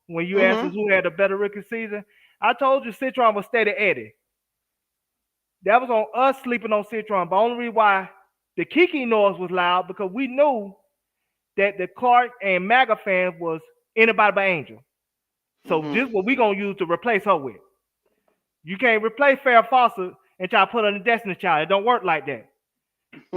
when you asked us Mm-hmm. who had a better rookie season. I told you Citron was steady Eddie. That was on us sleeping on Citron. But only reason why the Kiki noise was loud because we knew that the Clark and MAGA fans was anybody but Angel. So Mm-hmm. this is what we gonna use to replace her with. You can't replace Farrah Fawcett and try to put her in the Destiny Child. It don't work like that.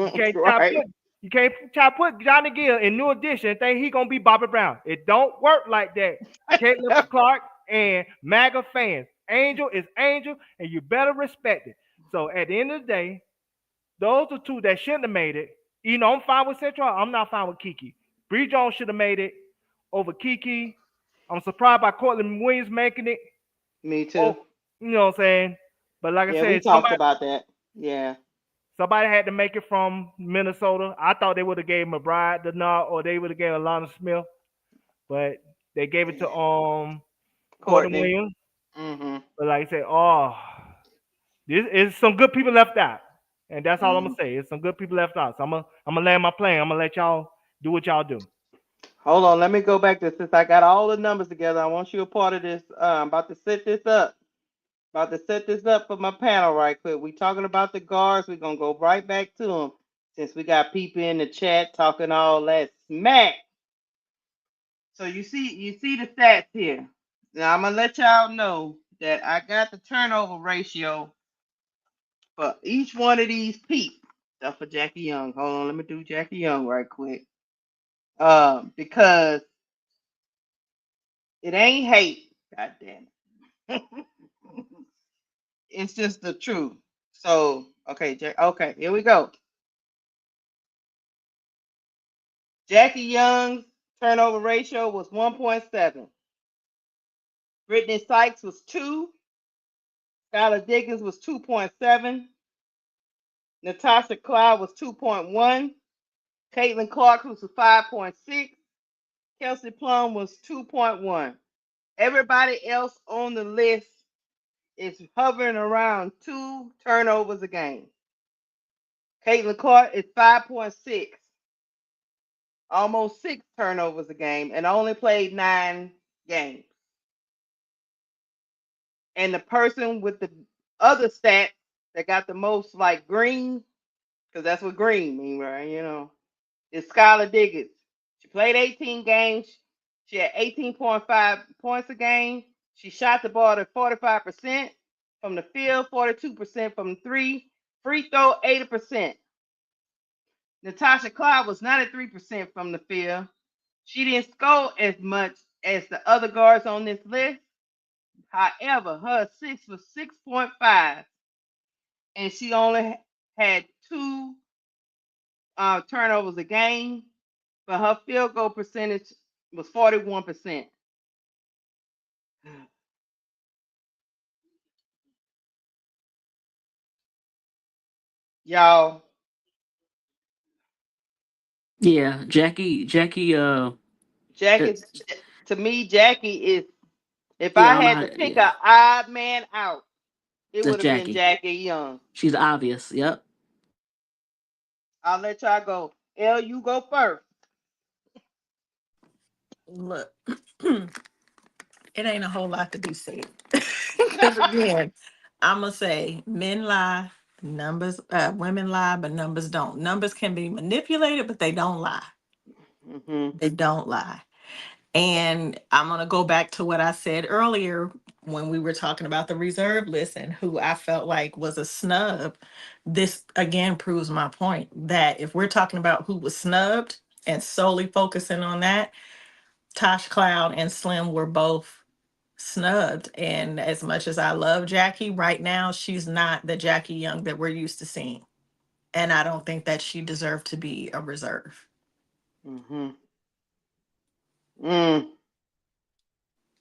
You can't try to Right. put you can't try to put Johnny Gill in New Edition and think he gonna be Bobby Brown. It don't work like that. Caitlin Clark and MAGA fans. Angel is Angel, and you better respect it. So at the end of the day, those are two that shouldn't have made it. You know, I'm fine with Central. I'm not fine with Kiki. Bree Jones should have made it over Kiki. I'm surprised by Cortland Williams making it. Me Oh, too. you know what I'm saying? But like I Yeah, we said, talked about that. Yeah. somebody had to make it from Minnesota. I thought they would have gave McBride the nod, or they would have gave Alana Smith, but they gave it to Courtney Courtney. Williams. Mm-hmm. But like I said, oh, this is some good people left out, and that's all I'm Mm-hmm. gonna say. It's some good people left out. So I'm gonna land my plane. I'm gonna let y'all do what y'all do. Hold on, let me go back to since I got all the numbers together. I want you a part of this. I'm about to set this up. About to set this up for my panel right quick. We talking about the guards. We're gonna go right back to them since we got people in the chat talking all that smack. So you see the stats here. Now I'm gonna let y'all know that I got the turnover ratio for each one of these peeps. That's for Jackie Young. Hold on, let me do Jackie Young right quick. Because it ain't hate. God damn it. It's just the truth. So okay, okay, here we go. Jackie Young's turnover ratio was 1.7. Brittany Sykes was 2. Skylar Diggins was 2.7. Natasha Cloud was 2.1. Caitlin Clark was 5.6. Kelsey Plum was 2.1. Everybody else on the list is hovering around 2 turnovers a game. Caitlin Clark is 5.6, almost 6 turnovers a game, and only played 9 games. And the person with the other stat that got the most like green, because that's what green mean, right? Is Skylar Diggins. She played 18 games. She had 18.5 points a game. She shot the ball at 45% from the field, 42% from the three, free throw 80%. Natasha Cloud was 93% from the field. She didn't score as much as the other guards on this list. However, her assist was 6.5, and she only had 2 turnovers a game, but her field goal percentage was 41%. Y'all, Yeah, Jackie, Jackie, it's, to me, Jackie is, if yeah, I I don't know had how, to pick yeah, an odd man out, it that's would have been Jackie. Jackie Young. She's obvious. Yep. I'll let y'all go. Elle, you go first. Look, it ain't a whole lot to be said. Because again, I'm gonna say men lie, numbers, women lie, but numbers don't. Numbers can be manipulated, but they don't lie. Mm-hmm. They don't lie. And I'm going to go back to what I said earlier when we were talking about the reserve list and who I felt like was a snub. This again proves my point that if we're talking about who was snubbed and solely focusing on that, Tosh Cloud and Slim were both snubbed. And as much as I love Jackie, right now, she's not the Jackie Young that we're used to seeing. And I don't think that she deserved to be a reserve. Mm-hmm. Mm.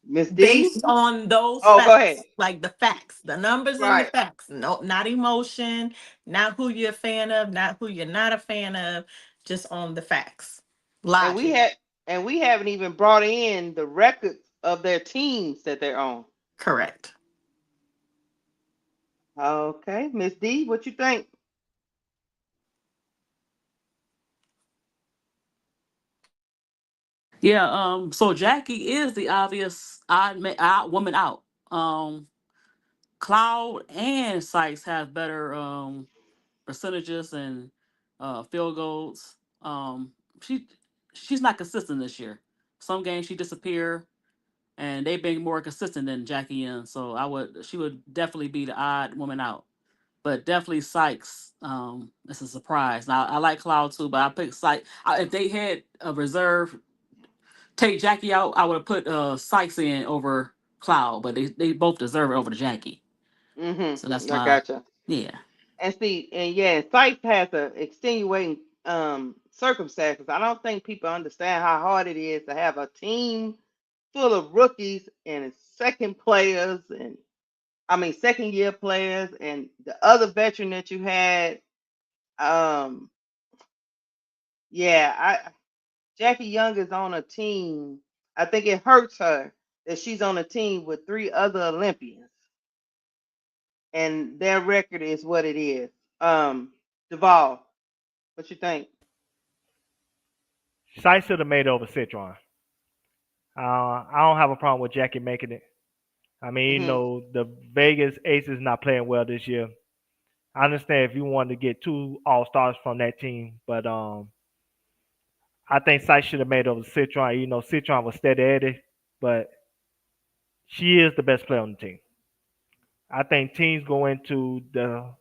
Miss D? Based on those Oh, go ahead. facts, like the facts, the numbers and the Right. facts. No, not emotion, not who you're a fan of, not who you're not a fan of, just on the facts. And we Logic. had and we haven't even brought in the records of their teams that they're on. Correct. Okay, Miss D, what you think? Yeah. So Jackie is the obvious odd woman out. Um, Cloud and Sykes have better percentages and field goals. She she's not consistent this year. Some games she disappear, and they've been more consistent than Jackie Young. So she would definitely be the odd woman out. But definitely Sykes. It's a surprise. Now I like Cloud too, but I picked Sykes. If they had a reserve, take Jackie out, I would have put Sykes in over Cloud. But they both deserve it over the Jackie. So that's I my gotcha. yeah. And see, and yeah, Sykes has a extenuating circumstances. I don't think people understand how hard it is to have a team full of rookies and second players, and I mean second year players, and the other veteran that you had. Um, yeah, Jackie Young is on a team. I think it hurts her that she's on a team with three other Olympians, and their record is what it is. Duvall, what you think? Sykes should have made it over Citron. I don't have a problem with Jackie making it. I mean, Hmm. the Vegas Aces not playing well this year. I understand if you wanted to get two All Stars from that team, but I think Sykes should have made it over Citron. Citron was steady Eddie, but she is the best player on the team. I think teams go into the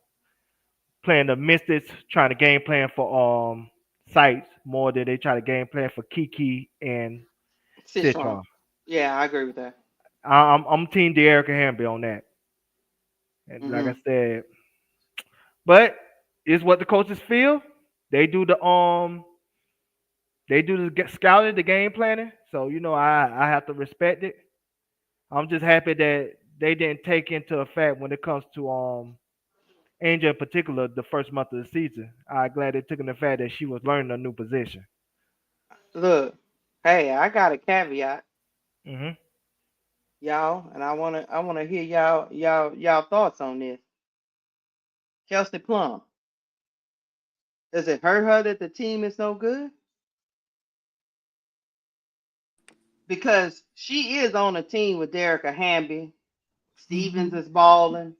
playing the Mystics, trying to game plan for Sykes more than they try to game plan for Kiki and Citron. Citron. Yeah, I agree with that. I'm team De'Erica Hamby on that. And like I Hmm. said, but it's what the coaches feel. They do the scouting, the game planning. So I have to respect it. I'm just happy that they didn't take into effect when it comes to Angel in particular the first month of the season. I'm glad they took in the fact that she was learning a new position. Look, hey, I got a caveat, Hmm. y'all, and I wanna hear y'all thoughts on this. Kelsey Plum. Does it hurt her that the team is no good? Because she is on a team with Derek Hamby, Stevens Mhm. is balling,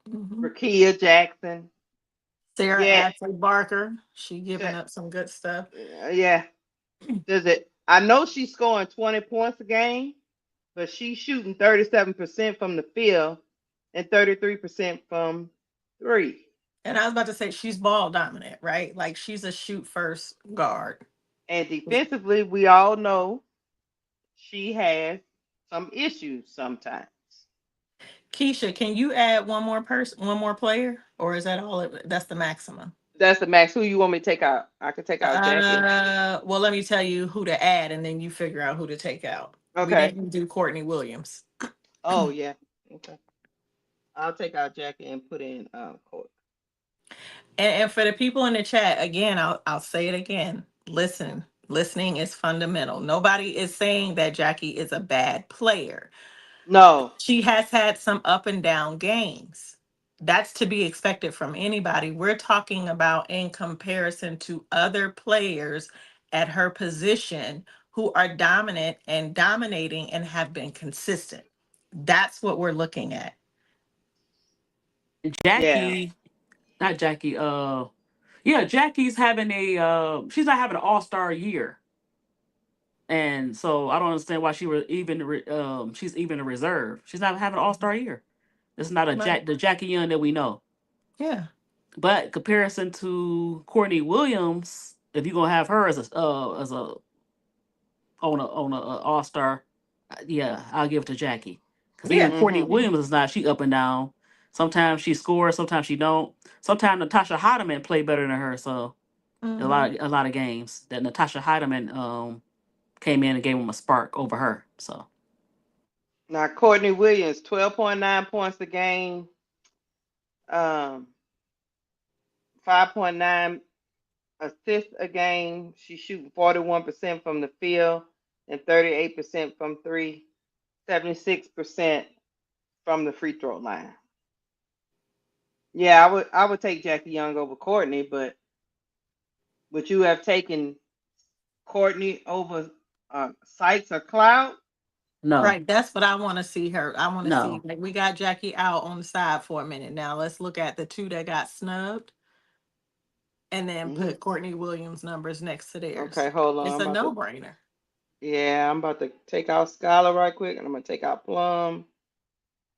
Mhm. Rakia Jackson. Sarah Yeah, Ashley Barker, she giving sh- up some good stuff. yeah. Does it? I know she's scoring 20 points a game, but she's shooting 37% from the field and 33% from three. And I was about to say she's ball dominant, right? Like she's a shoot first guard. And defensively, we all know she has some issues sometimes. Keisha, can you add one more player, or is that all? That's the maximum. That's the max. Who you want me to take out? I can take out Jackie. Well, let me tell you who to add, and then you figure out who to take out. We Okay. didn't do Courtney Williams. Oh yeah. Okay. I'll take out Jackie and put in Court. And for the people in the chat, again, I'll say it again. Listen, listening is fundamental. Nobody is saying that Jackie is a bad player. No. She has had some up and down games. That's to be expected from anybody. We're talking about in comparison to other players at her position who are dominant and dominating and have been consistent. That's what we're looking at. Yeah. Jackie, not Jackie. Yeah, Jackie's having a. She's not having an All Star year, and so I don't understand why she's even a reserve. She's not having an All Star year. This is not Right. the Jackie Young that we know. Yeah. But comparison to Courtney Williams, if you're gonna have her as a on a All Star, yeah, I'll give it to Jackie. Because even Yeah. Courtney Mm-hmm. Williams is not. She up and down. Sometimes she scores. Sometimes she don't. Sometimes Natasha Heideman play better than her. So Hmm. a lot of games that Natasha Heideman came in and gave him a spark over her. So Now Courtney Williams, 12.9 points a game, um, 5.9 assists a game. She's shooting 41% from the field and 38% from three, 76% from the free throw line. Yeah, I would take Jackie Young over Courtney, but would you have taken Courtney over Sykes or Cloud? No, Right. That's what I want to see her. I want to see, no. like, we got Jackie out on the side for a minute. Now let's look at the two that got snubbed and then Hmm. put Courtney Williams' numbers next to theirs. Okay, hold on. It's I'm a about no to. brainer. Yeah, I'm about to take out Skylar right quick, and I'm gonna take out Plum,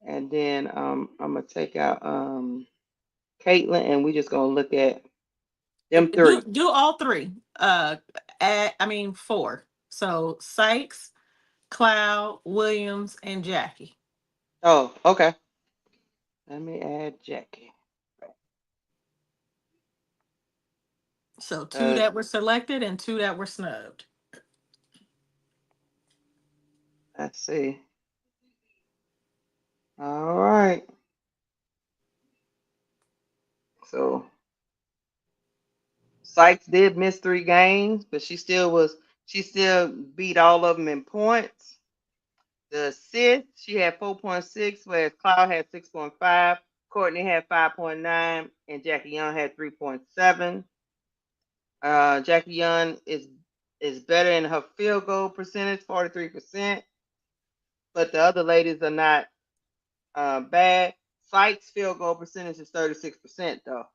and then I'm gonna take out Caitlin, and we just gonna look at them Do three. do all three. I mean four. So Sykes, Cloud, Williams, and Jackie. Oh, okay. Let me add Jackie. So two Uh, that were selected and two that were snubbed. let's see. All right. So Sykes did miss 3 games, but she still beat all of them in points. The assists, she had 4.6, whereas Cloud had 6.5, Courtney had 5.9, and Jackie Young had 3.7. Jackie Young is better in her field goal percentage, 43%, but the other ladies are not bad. Sykes' field goal percentage is 36%, though.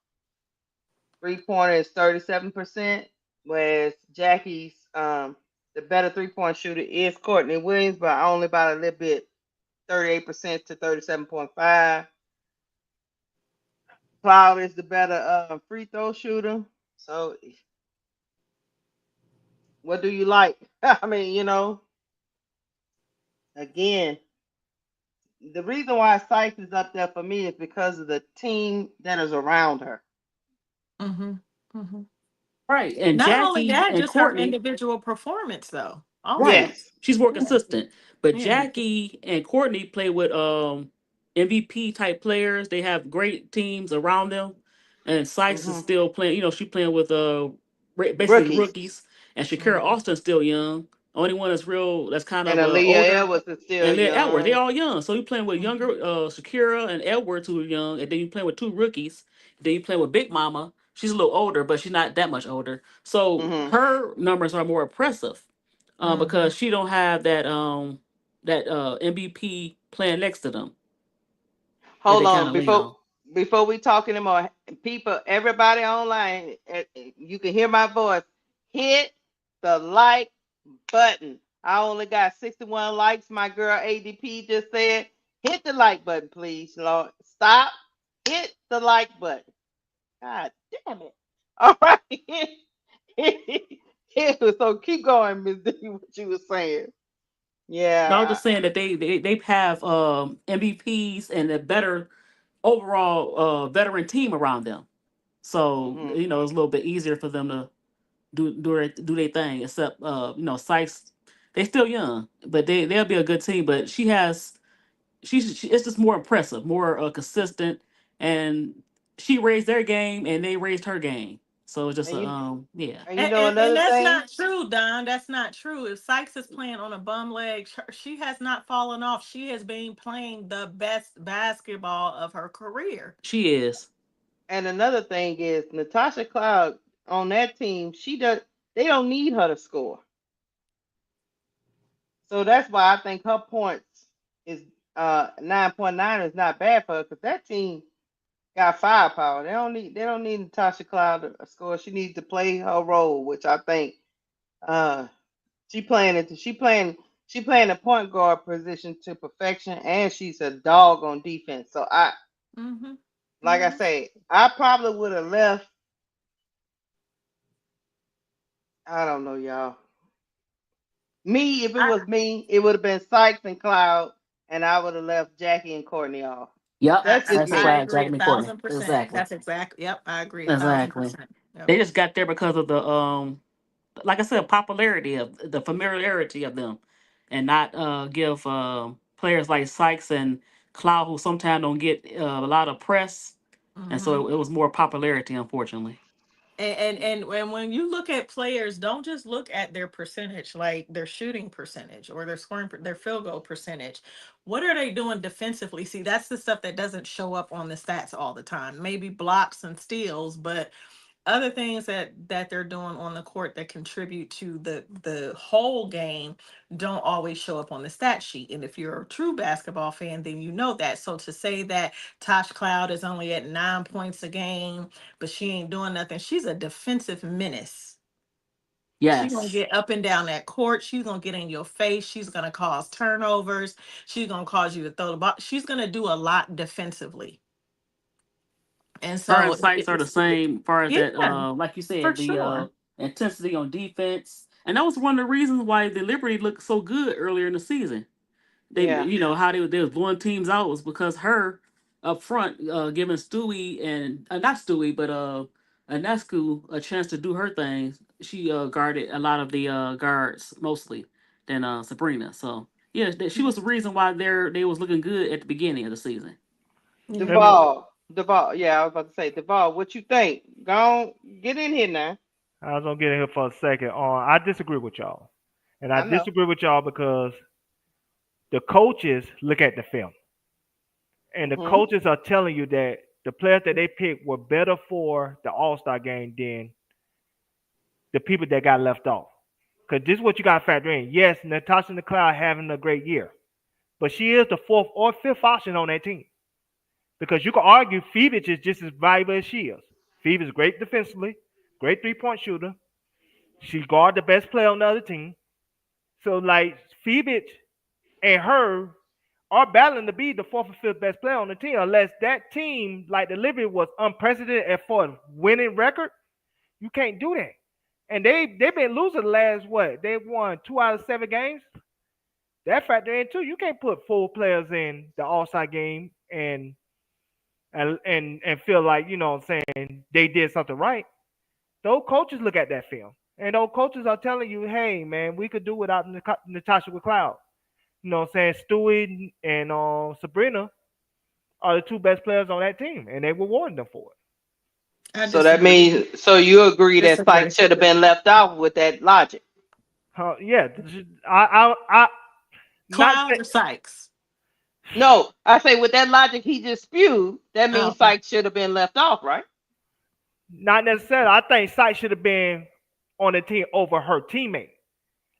3 pointer is 37%, whereas Jackie's the better 3 point shooter is Courtney Williams, but only by a little bit, 38% to 37.5. Cloud is the better free throw shooter. So, what do you like? I mean, again, the reason why Sykes is up there for me is because of the team that is around her. Mm-hmm. Mm-hmm. Right. And Not only Jackie that, and just her Courtney, individual performance, though. right. Also, Yes. She's more yeah, consistent. But yeah. Jackie and Courtney play with MVP type players. They have great teams around them. And Sykes is Hmm. still playing, she playing with basically Rookies. rookies. And Shakira Mm-hmm. Austin's still young. Only one that's real that's kind And of Aaliyah older. Edwards is still And then Edwards, they young. all young. So you playing with younger Mm-hmm. Shakira and Edwards who are young, and then you playing with two rookies. Then you playing with Big Mama. She's a little older, but she's not that much older. So Hmm. her numbers are more impressive Mm-hmm. because she don't have that MVP playing next to them that Hold they kind on, of lean on. before we talk anymore, people, everybody online, you can hear my voice. Hit the like button. I only got 61 likes. My girl ADP just said, hit the like button, please, Lord. Stop. Hit the like button. God damn it. All right. So keep going, Miss D, what you were saying. No, I was Yeah. just saying that they have MVPs and a better overall veteran team around them. So Hmm. it's a little bit easier for them to do their thing. Except Sykes, they still young, but they'll be a good team. But it's just more impressive, more consistent, and she raised their game and they raised her game. So it's just And you yeah. and you And, know and, and another that's thing? not true, Don. That's not true. If Sykes is playing on a bum leg, she has not fallen off. She has been playing the best basketball of her career. She is. And another thing is Natasha Cloud on that team, they don't need her to score. So that's why I think her points is 9.9 is not bad for her because that team got firepower. They don't need Natasha Cloud to score. She needs to play her role, which I think uh she playing the point guard position to perfection, and she's a dog on defense. So Mm-hmm. like I Mm-hmm. say, I probably would have left. I don't know, y'all. Me, if it I, was me, it would have been Sykes and Cloud, and I would have left Jackie and Courtney off. Yep. That's just That's I me. why agree Jack a McCourtney. thousand percent. Exactly. That's exactly. Yep, I agree a thousand Exactly. percent. Yep. They just got there because of the like I said, popularity of the familiarity of them, and not give players like Sykes and Cloud who sometimes don't get a lot of press, and Mm-hmm. so it was more popularity, unfortunately. And when you look at players, don't just look at their percentage, like their shooting percentage or their their field goal percentage. What are they doing defensively? See, that's the stuff that doesn't show up on the stats all the time. Maybe blocks and steals, but other things that they're doing on the court that contribute to the whole game don't always show up on the stat sheet. And if you're a true basketball fan, then you know that. So to say that Tosh Cloud is only at 9 points a game, but she ain't doing nothing, she's a defensive menace. She gonna Yes. get up and down that court. She's gonna get in your face. She's gonna cause turnovers. She's gonna cause you to throw the ball. She's gonna do a lot defensively. And Her and so Sykes are the it's same as far as that yeah, like you for said, the sure. intensity on defense. And that was one of the reasons why the Liberty looked so good earlier in the season. They Yeah. you know how they was blowing teams out was because her up front giving Stewie and not Stewie but Anescu a chance to do her thing. She guarded a lot of the guards mostly than Sabrina. So yeah, she was the reason why they was looking good at the beginning of the season. Yeah. Let me. Duval. Yeah, I was about to say Duval. What you think? Go on, get in here now. I was gonna get in here for a second. I disagree with y'all, and I I know. disagree with y'all because the coaches look at the film, and the Hmm. coaches are telling you that the players that they picked were better for the All Star game than the people that got left off. Because this is what you got to factor in. Yes, Natasha McCloud having a great year, but she is the fourth or fifth option on that team. Because you can argue Phoebus is just as valuable as she is. Phoebus is great defensively, great 3-point shooter. She guard the best player on the other team. So like Phoebus and her are battling to be the fourth or fifth best player on the team, unless that team, like the Liberty, was unprecedented as far as winning record. You can't do that. And they've been losing the last what? They've won 2 out of 7 games. That factor in too. You can't put 4 players in the All Star game and feel like what I'm saying they did something right. Those coaches look at that film, and those coaches are telling you, hey man, we could do without Natasha McCloud. You know what I'm saying? Stewie and Sabrina are the two best players on that team, and they rewarding them for it. I So that disagree. means, so you agree that Disagree. Sykes should have been left off with that logic? Yeah, I not Cloud or Sykes? No, I say with that logic he just spewed, that Oh, means okay. Sykes should have been left off, right? not necessarily. I think Sykes should have been on the team over her teammate.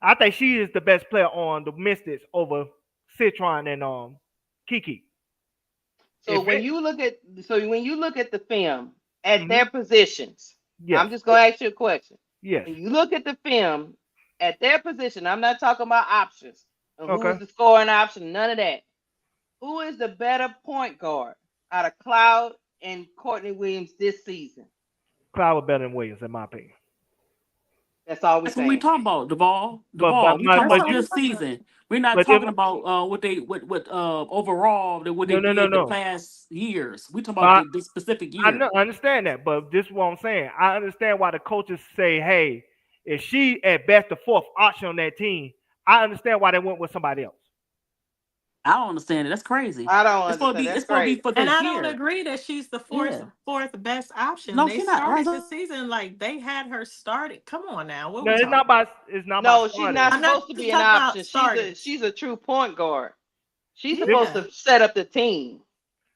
I think she is the best player on the Mystics over Citron and Kiki. So If when it, you look at when you look at the film at mhm, their positions, yes, I'm just gonna ask you a question. yes, When you look at the film at their position, I'm not talking about options and who okay. is the scoring option, none of that. Who is the better point guard out of Cloud and Courtney Williams this season? Cloud was better than Williams, in my opinion. That's all we're That's what we saying. talking about, Duvall. But but Duvall. We my talking That's but about all you we're this talking about. season. We're not but you talking about what overall what they no, did the no. past years. We talking about But the specific I year. know, I understand that, but this is what I'm saying. I understand why the coaches say, "Hey, if she at best the fourth option on that team," I understand why they went with somebody else. I don't understand it. That's crazy. I don't It's supposed to understand. be. It's That's supposed to be crazy. for And this I don't year. agree that she's the fourth Yeah. fourth best option. No, They she not. started the season like they had her started. Come on now, what No, we it's not talking about about? No, she's starting. not I'm not supposed to just be an talking about option. starting. She's a true point guard. She's supposed Yeah. to set up the team.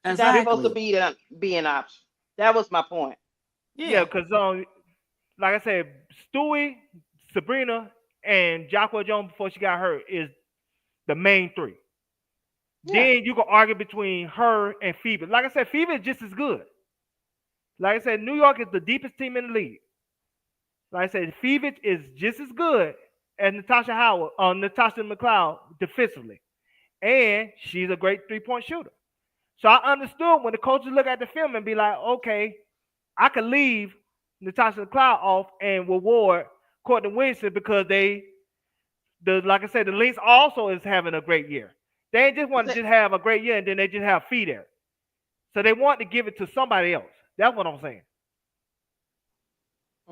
She's not This supposed to Exactly. be an option. That was my point. yeah, Yeah. because like I said, Stewie, Sabrina, and Jacqueline Jones before she got hurt is the main three. Yeah. Then you can argue between her and Phoebe. Like I said, Phoebe is just as good. Like I said, New York is the deepest team in the league. Like I said, Phoebe is just as good as Natasha McCloud defensively, and she's a great 3-point shooter. So I understood when the coaches look at the film and be like, okay, I could leave Natasha McCloud off and reward Courtney Winston because like I said, the Lynx also is having a great year. They ain't just want to Th- just have a great year and then they just have Fee there. So they want to give it to somebody else. That's what I'm saying.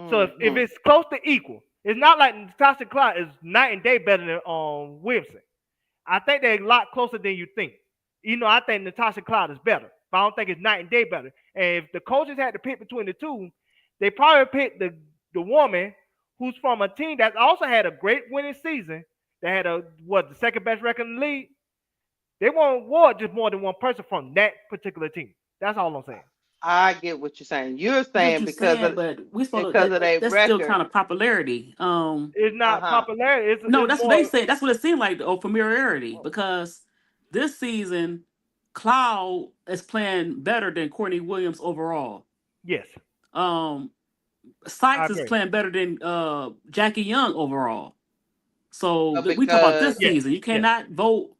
So if mhm. it's close to equal, it's not like Natasha Cloud is night and day better than Wilson. I think they're a lot closer than you think. I think Natasha Cloud is better, but I don't think it's night and day better. And if the coaches had to pick between the two, they probably picked the woman who's from a team that also had a great winning season. That had the second best record in the league. They won't award just more than one person from that particular team. That's all I'm saying. I get what you're saying. You're I get what saying you're saying, but we supposed to because of their that's still record. kind of popularity. It's Uh not huh. popularity. No, It's that's what they more. said. That's what it seemed like, oh, familiarity. Because this season, Cloud is playing better than Courtney Williams overall. Yes, Um, I Sykes is agree. playing better than Jackie Young overall. So But we talk about this because Yes, season. You yes. cannot vote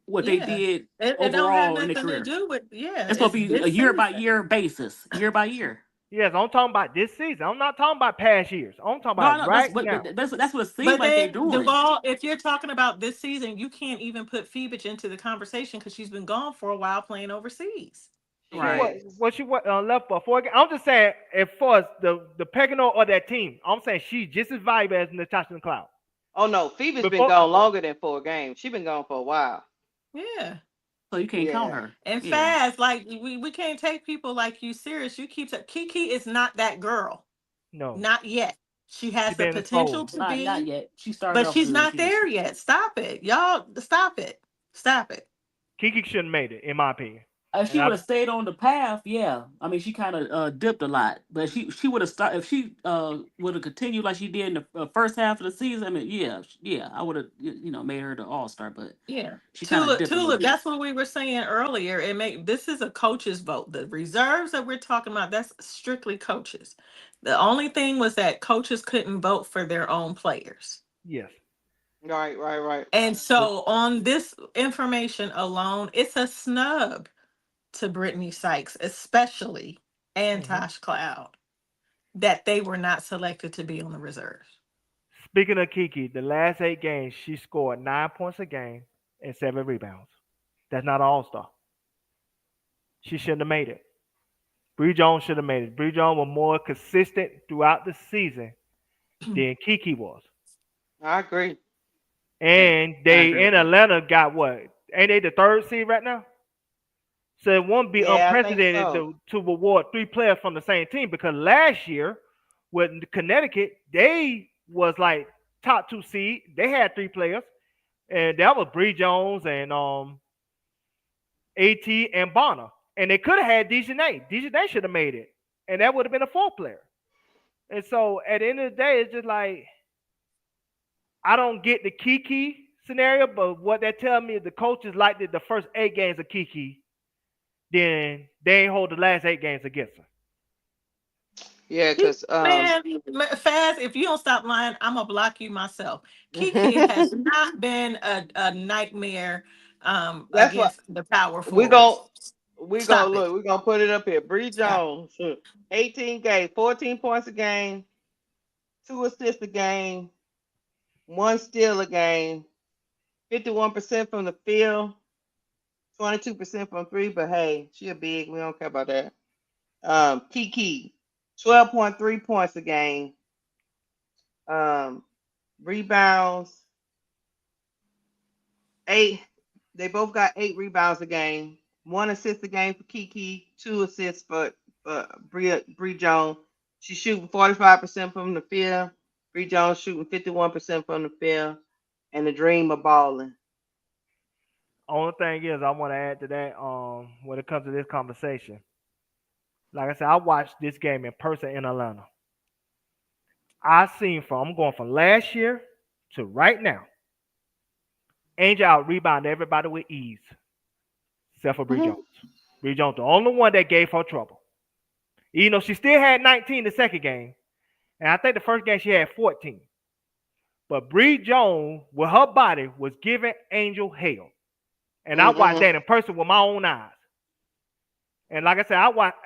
what they Yeah. did It don't have overall in their nothing to career. do with, yeah, It's supposed it's to be a this year by season. year basis, year by year. Yes, I'm talking about this season. I'm not talking about past years. I'm talking No, I about know that's right what, now. but that's what it seems But like they're then doing. Duval, if you're talking about this season, you can't even put Phoebus into the conversation because she's been gone for a while playing overseas. she What Right. has. what she what left for 4 games? I'm just saying, as far as the pecking order of that team, I'm saying she's just as valuable as Natasha McLeod. Oh no, Phoebe's been Before, gone longer than 4 games. She's been gone for a while. Yeah. So you can't count Yeah. her. And Yeah. fast, like we can't take people like you serious. You keep Kiki is not that girl. no, Not yet. She she has the been potential exposed. to Not be, yet. She started but off she's good. not there yet. Stop it. Y'all stop it. Stop it. Kiki shouldn't have made it, in my opinion. If And she would I have stayed on the path, yeah. I mean, she kind of dipped a lot, but she would have started if she would have continued like she did in the first half of the season. I mean, yeah, yeah, I would have made her the All Star, but Yeah. she kind of Tulip, dipped a little Tulip, bit. that's what we were saying earlier. This is a coach's vote. The reserves that we're talking about, that's strictly coaches. The only thing was that coaches couldn't vote for their own players. yes, Right, right, right. And but so on this information alone, it's a snub to Brittany Sykes, especially, and mhm. Tosh Cloud, that they were not selected to be on the reserves. Speaking of Kiki, the last 8 games she scored 9 points a game and 7 rebounds. That's not an All Star. She shouldn't have made it. Bree Jones should have made it. Bree Jones was more consistent throughout the season than Kiki was. I agree. Yeah, And I they agree with in that. Atlanta got what? Ain't they the third seed right now? So it won't be Yeah, I think unprecedented so. to reward 3 players from the same team because last year with Connecticut, they was like top 2 seed. They had 3 players, and that was Bree Jones and AT and Bonner. And they could have had Dejanay. Dejanay should have made it. And that would have been a 4th player. And so at the end of the day, it's just like I don't get the Kiki scenario, but what they tell me is the coaches liked the first 8 games of Kiki, then they ain't hold the last 8 games against her. Yeah, He- because Man, Faz, if you don't stop lying, I'm gonna block you myself. Kiki has not been a nightmare that's what against the power we gon' forwards. we gonna Stop it. look. We gonna put it up here. Bree Stop it. Jones, 18 games, 14 points a game, 2 assists a game, 1 steal a game, 51% from the field, 22% from three. But hey, she a big. We don't care about that. Kiki, 12.3 points a game. Um, rebounds, eight. They both got 8 rebounds a game. 1 assist a game for Kiki. 2 assists for Bree Jones. She's shooting 45% from the field. Bree Jones shooting 51% from the field. And the dream of balling. Only thing is, I want to add to that. When it comes to this conversation, like I said, I watched this game in person in Atlanta. I seen I'm going from last year to right now. Angel out rebound everybody with ease, except for Bree Jones. Mhm. Bree Jones, the only one that gave her trouble. You know, she still had 19 the second game, and I think the first game she had 14. But Bree Jones, with her body, was giving Angel hell. And I watched Mhm. that in person with my own eyes. And like I said, I watched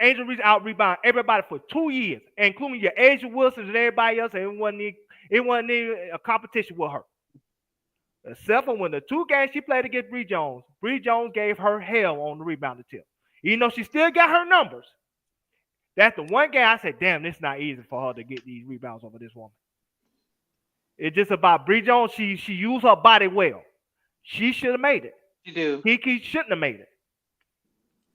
Angel Reese out rebound everybody for 2 years, including your Asia Wilson and everybody else. And it wasn't a competition with her. Except for when the 2 games she played against Bree Jones gave her hell on the rebounding tip. Even though she still got her numbers, that's the one game I said, damn, it's not easy for her to get these rebounds over this woman. It's just about Bree Jones. She used her body well. She should have made it. You do. Kiki shouldn't have made it.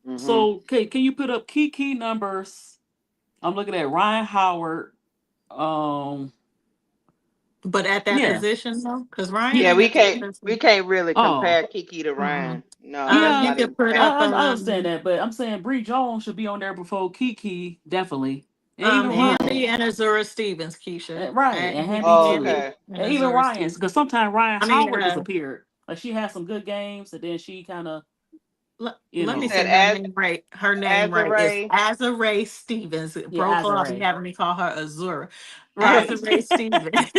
Mhm. So, can you put up key numbers? I'm looking at Ryan Howard, um, But at that Yeah, position though, because Ryan yeah. Yeah, in we that can't we position. can't really Oh, compare Kiki to Uh-uh. Ryan. No, You yeah. not could even put up I understand that, but I'm saying Bree Jones should be on there before Kiki, definitely, and even Ryan. Hamby and Azura Stevens, Keisha. Right, And and Hamby Hamby Oh, too, Hamby okay. and and even Azura Ryan, Stevens. because sometimes Ryan I mean, Howard disappeared. Like she had some good games, and then she kind of, you let You me know, said say her name right. Her name right is Azare. Azure Stevens. Bro yeah, Claw be Azare. having me call her Azura. Right. Azure Stevens.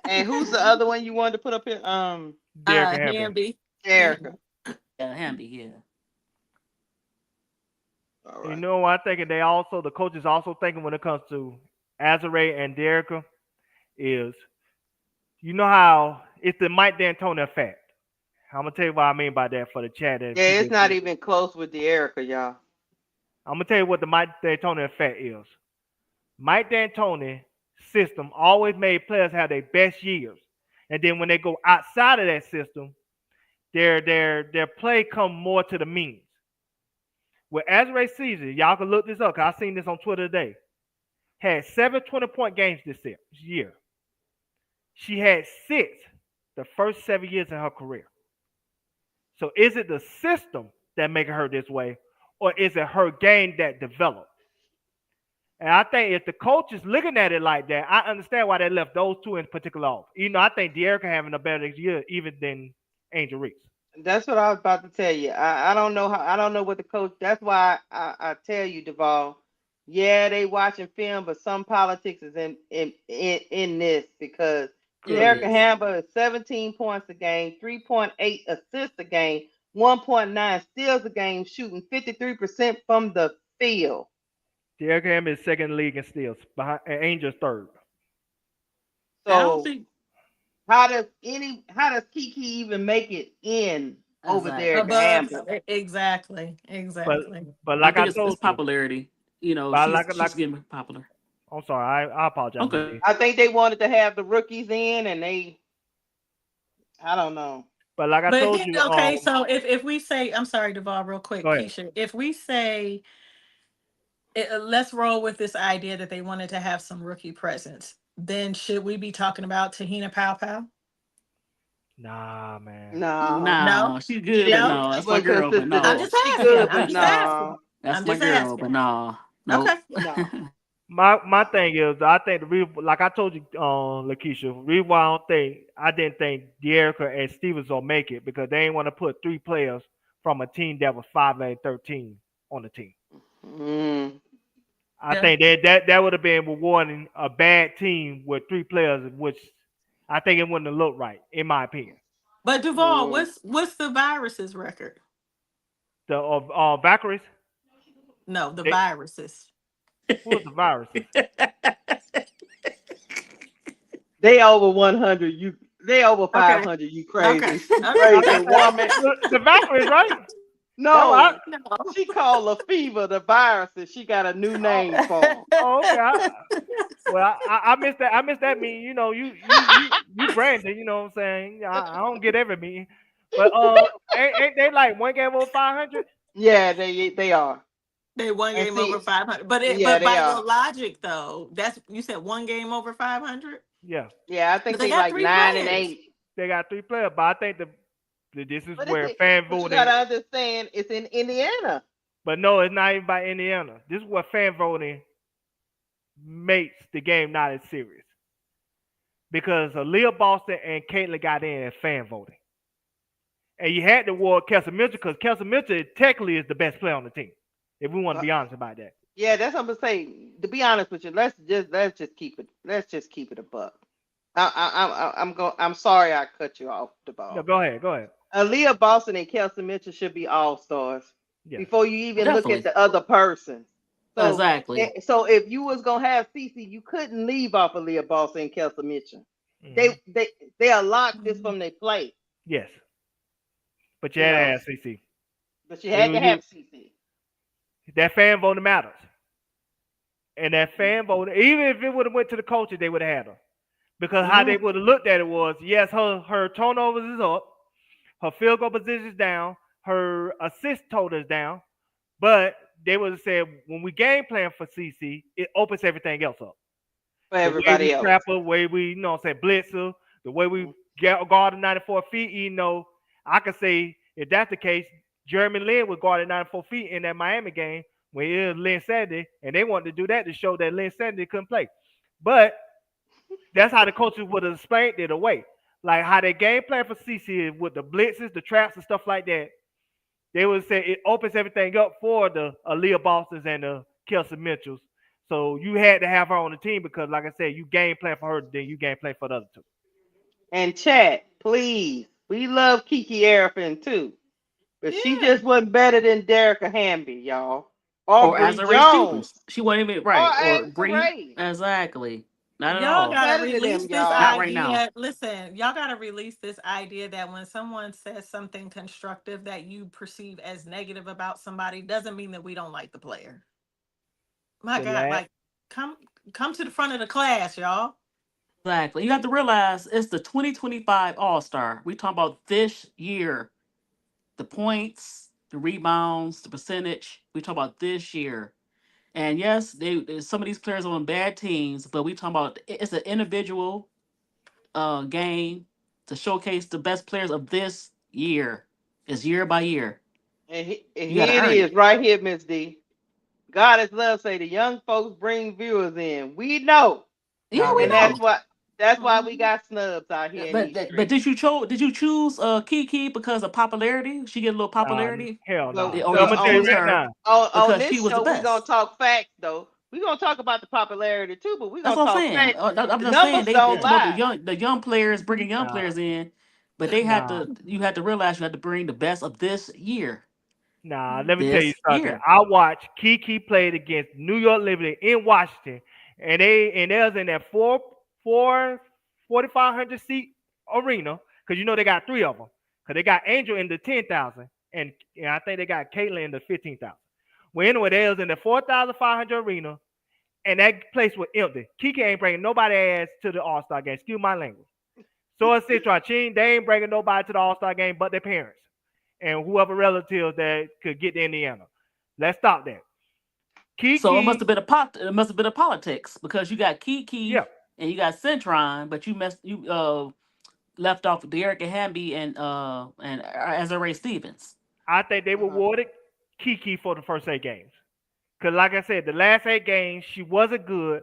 And who's the other one you wanted to put up here? Derek and Hamby. Hamby. Erica. Hamby. Yeah, Hamby. Yeah. All You right. know, I think the coaches also thinking when it comes to Azare and Derica is, you know how it's the Mike D'Antoni effect. I'm gonna tell you what I mean by that for the chat and Yeah, people. it's not even close with the Erica, y'all. I'm gonna tell you what the Mike D'Antoni effect is. Mike D'Antoni system always made players have their best years, and then when they go outside of that system, their play come more to the means. With Azure Caesar, y'all can look this up, cause I seen this on Twitter today. Had 7 20-point games this year. She had 6 the first 7 years in her career. So is it the system that making her this way, or is it her game that developed? And I think if the coach is looking at it like that, I understand why they left those two in particular off. You know, I think De'Erica having a better year even than Angel Reese. That's what I was about to tell you. I don't know how I don't know what the coach. That's why I tell you, Duvall. Yeah, they watching film, but some politics is in this because It Derek Mhm. is. Hamber is 17 points a game, 3.8 assists a game, 1.9 steals a game, shooting 53% from the field. De'Erica Ham is second in the league in steals, behind and Angel's third. And I don't So think how does Kiki even make it in over Derek exactly. Above. Hamber? Exactly. But Exactly. but I like I think it's told you, popularity. You know, but she's getting popular. I'm sorry, I apologize, Miss Okay. D. I think they wanted to have the rookies in, and I don't know. But like I But told you, okay, so if we say, I'm sorry, Deval, real quick, go ahead. Keisha, if we say let's roll with this idea that they wanted to have some rookie presence, then should we be talking about Tahina Pow Pow? Nah, man. No, No, No, she's she good, but didn't. no. no, She that's my wasn't girl. But consistent. I'm no, just She asking. good, I'm but just asking. no, that's I'm my just girl. But asking. no, Okay. nope. no. My thing is, I think like I told you, Lakeisha, the reason why I didn't think De'Erica and Stevens will make it because they ain't want to put 3 players from a team that was 5-13 on the team. Mm. I Yeah. think that would have been rewarding a bad team with 3 players, which I think it wouldn't have looked right, in my opinion. But Duval, Mm. what's the virus's record? The Valkyries, No, the they, viruses. who was the viruses? They over 100. They over Okay. 500. You Okay. crazy, you Okay. I crazy think woman. the Valkyries, right? That was No, No. she called La Fever the virus, and she got a new name for 'em. okay. Well, I missed that. I missed that meeting. You know, you Brandon. You know what I'm saying? I don't get every meeting, but ain't they like one game over 500? Yeah, they are. They one And game over see, 500. yeah, But they by your are. logic though, that's you said one game over 500? Yeah, Yeah, I But think they they got like three 9 and players. 8. they got 3 players, but I think this is But where fan but you gotta voting. understand, it's in Indiana. But no, it's not even by Indiana. This is what fan voting makes the game not as serious because Aaliyah Boston and Caitlin got in as fan voting, and you had to award Kelsey Mitchell because Kelsey Mitchell technically is the best player on the team. If we want to Uh, be honest about that. yeah, that's what I'm gonna say. To be honest with you, let's just keep it a buck. I'm sorry I cut you off the No, ball. go ahead, go ahead. Aaliyah Boston and Kelsey Mitchell should be all stars Yes. before you even look at Definitely. the other person. So, Exactly. so if you was gonna have Cece, you couldn't leave off Aaliyah Boston and Kelsey Mitchell. Hmm. They they they are locked just from their play, Yes, but you you had to know. ask CC. But you had to You have Cece. that fan voting matters, and that fan voting, even if it would have went to the coaches, they would have had her because how they Hmm. would have looked at it was yes, her turnovers is up, her field goal position is down, her assist total is down, but they would have said when we game plan for CC, it opens everything else up. for The way we everybody else. trap her, the way we, say blitzer, the way we get guard the 94 feet, I could say if that's the case, Jeremy Lin was guarded 94 feet in that Miami game when it was Lynn Sandy, and they wanted to do that to show that Lynn Sandy couldn't play. But that's how the coaches would have explained it away. Like how they game plan for CC is with the blitzes, the traps, and stuff like that. They would say it opens everything up for the Aaliyah Boston's and the Kelsey Mitchells. So you had to have her on the team because, like I said, you game plan for her, then you game plan for the other two. And chat, please. We love Kiki Arafin too. But she Yeah. just wasn't better than Derricka Hamby, y'all. Or Or Bree Azare Jones. Stevens. She wasn't even Or right. Or Asa Bree. Ray. Exactly. Not at Y'all Wasn't all. gotta better than release them, this Not y'all. right now. idea. Listen, y'all gotta release this idea that when someone says something constructive that you perceive as negative about somebody doesn't mean that we don't like the player. My The God, last, like come come to the front of the class, y'all. Exactly. You have to realize it's the 2025 All Star. We talking about this year. The points, the rebounds, the percentage. We talk about this year. And yes, some of these players are on bad teams, but we talking about it's an individual game to showcase the best players of this year. It's year by year. And You got to here it earn is, it. right here, Miss D. God is love say the young folks bring viewers in. We know. Yeah, nah, we And we know. don't. that's why we Mhm. got snubs out here in these But streets. did you choose Kiki because of popularity? She get a little Nah, popularity. hell But nah. Oh, So I'm you gonna tell on you choose right her now. on because this she was the show, we're gonna best. talk facts though. We're gonna talk about the popularity too, but we're That's gonna what I'm talk saying. facts. I'm The just saying numbers they don't talk about the lie. young players bringing young Nah, players in, but they had nah. to you had to realize you had to bring the best of this year. Nah, let me tell you This something. year. I watched Kiki played against New York Liberty in Washington, and they was in that 4,500 seat arena because they got three of them. Because they got Angel in the 10,000, and I think they got Caitlin in the 15,000. Well, anyway, they was in the 4,500 arena, and that place was empty. Kiki ain't bringing nobody ass to the All Star game. Excuse my language. So it's Citrachine. They ain't bringing nobody to the All Star game but their parents and whoever relatives that could get to Indiana. Let's stop that. So it must Kiki, have been it must have been a politics because you got yeah, Kiki and you got Centron, but you left off Derek and Hamby and Azare Stevens. I think they Uh-huh. rewarded Kiki for the first 8 games. Because, like I said, the last 8 games, she wasn't good.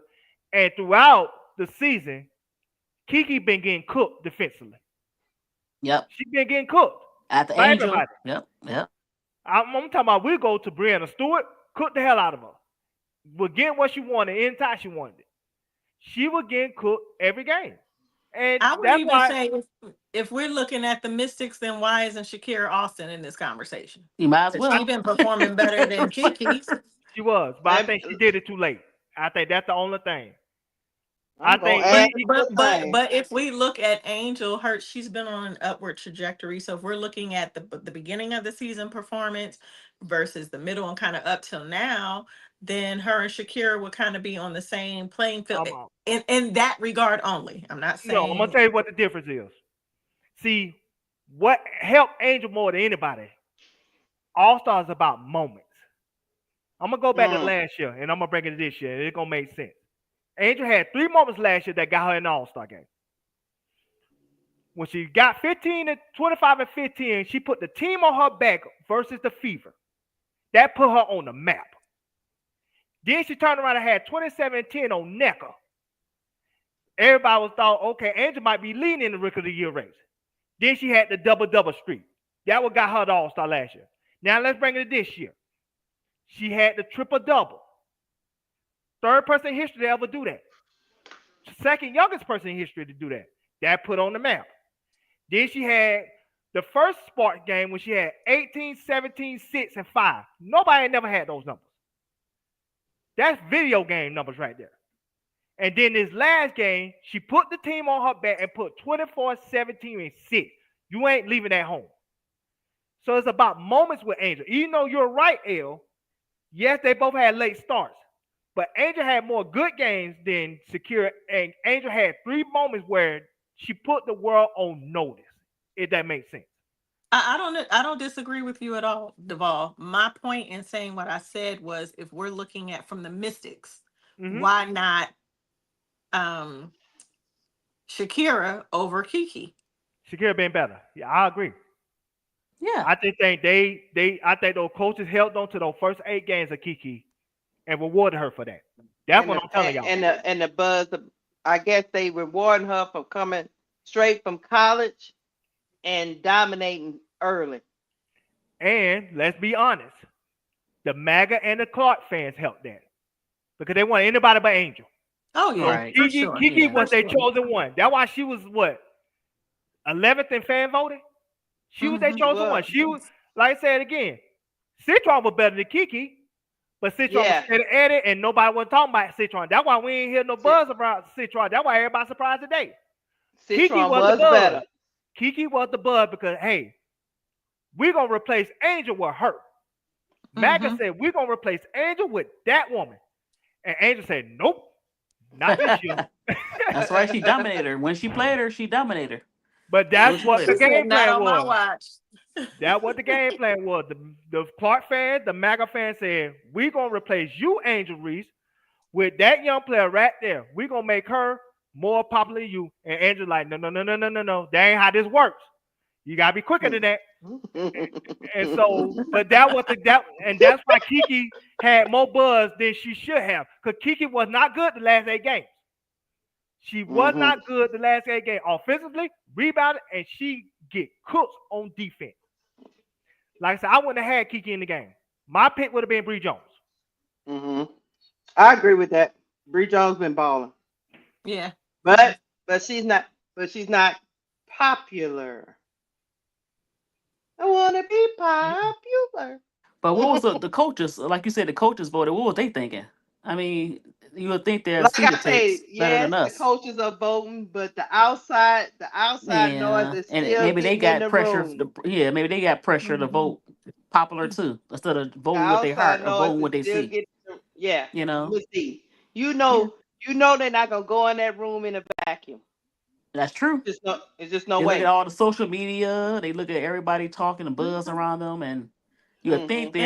And throughout the season, Kiki been getting cooked defensively. Yep. She been getting cooked At the by Angel. everybody. Yep. Yep. I'm talking about we go to Brianna Stewart, cook the hell out of her. We're getting what she wanted anytime she wanted it. She was getting cooked every game. And I would that's even why say if we're looking at the Mystics, then why isn't Shakira Austin in this conversation? You might as Has she well. been performing better than Kiki? she was, but I Let think she did it too late. I think that's the only thing. I I'm gonna think add But she the thing. if we look at Angel, she's been on an upward trajectory. So if we're looking at the beginning of the season performance versus the middle and kind of up till now, then her and Shakira would kind of be on the same playing field um, in that regard only. I'm not no, I'm gonna saying tell you what the difference is. See, what helped Angel more than anybody, All Stars about moments. I'm gonna go back to Mm. last year and I'm gonna bring it to this year. It's gonna make sense. Angel had 3 moments last year that got her in the All Star game. When she got 15 and 25 and 15, she put the team on her back versus the Fever. That put her on the map. Then she turned around and had 27 and 10 on Necker. Everybody was thought, okay, Angel might be leading in the Rookie of the Year race. Then she had the double streak. That what got her the All Star last year. Now let's bring it to this year. She had the triple double. Third person in history to ever do that. Second youngest person in history to do that. That put on the map. Then she had the first Spark game when she had 18, 17, 6, and 5. Nobody had never had those numbers. That's video game numbers right there. And then this last game, she put the team on her back and put 24, 17, and 6. You ain't leaving that home. So it's about moments with Angel. Even though you're right, L, yes, they both had late starts. But Angel had more good games than Secure, and Angel had 3 moments where she put the world on notice, if that makes sense. I don't disagree with you at all, Duvall. My point in saying what I said was if we're looking at from the Mystics, Mm-hmm. why not um Shakira over Kiki. Shakira been better. Yeah, I agree. Yeah. I think those coaches held on to those first 8 games of Kiki and rewarded her for that. That's and what the I'm telling y'all. and the buzz. I guess they rewarding her for coming straight from college and dominating early. And let's be honest, the MAGA and the Clark fans helped that because they want anybody but Angel. Oh So yeah, Right. for Kiki, sure. Kiki Yeah. For was their sure. chosen one. That's why she was what 11th in fan voting. She was their Hmm. She chosen one. was. She was, like I said again, Citron was better than Kiki, but Citron was Yeah. scared of Eddie, and nobody was talking about Citron. That's why we ain't hear no Ci- buzz about Citron. That's why everybody surprised today. Kiki Citron was the was buzz. better. Kiki was the buzz because hey, we're gonna replace Angel with her. MAGA Hmm. said we're gonna replace Angel with that woman, and Angel said nope, not this year. That's right. She dominated her. When she played her, she dominated her. But When that's she what played the She her. said, game "Not plan on my was. watch." That what the game plan was. The Clark fans, the MAGA fans said, we're gonna replace you, Angel Reese, with that young player right there. We're gonna make her more popular than you. And Angel like, no, no, no, no, no, no, no. That ain't how this works. You gotta be quicker than that. And so, but and that's why Kiki had more buzz than she should have. Because Kiki was not good the last 8 games. She was Hmm. not good the last 8 games. Offensively, rebounded, and she get cooked on defense. Like I said, I wouldn't have had Kiki in the game. My pick would have been Bree Jones. Hmm. I agree with that. Bree Jones been balling, Yeah. but but she's not. But she's not popular. I wanna be Mm-mm. popular. But what was the coaches? Like you said, the coaches voted. What was they thinking? I mean, you would think their Like senior I say, takes better than yes, the us. coaches are voting, but the outside noise Yeah, is and still maybe they getting in got the pressure. room. Yeah, maybe they got pressure to Hmm. vote popular too, instead of The voting with their outside heart or noise voting is what they still see. getting. Yeah, You know. see, Yeah, they're not gonna go in that room in a vacuum. that's true. It's just no They look at way. all the social media. They look at everybody talking and buzz Hmm. around them, and you would think Hmm.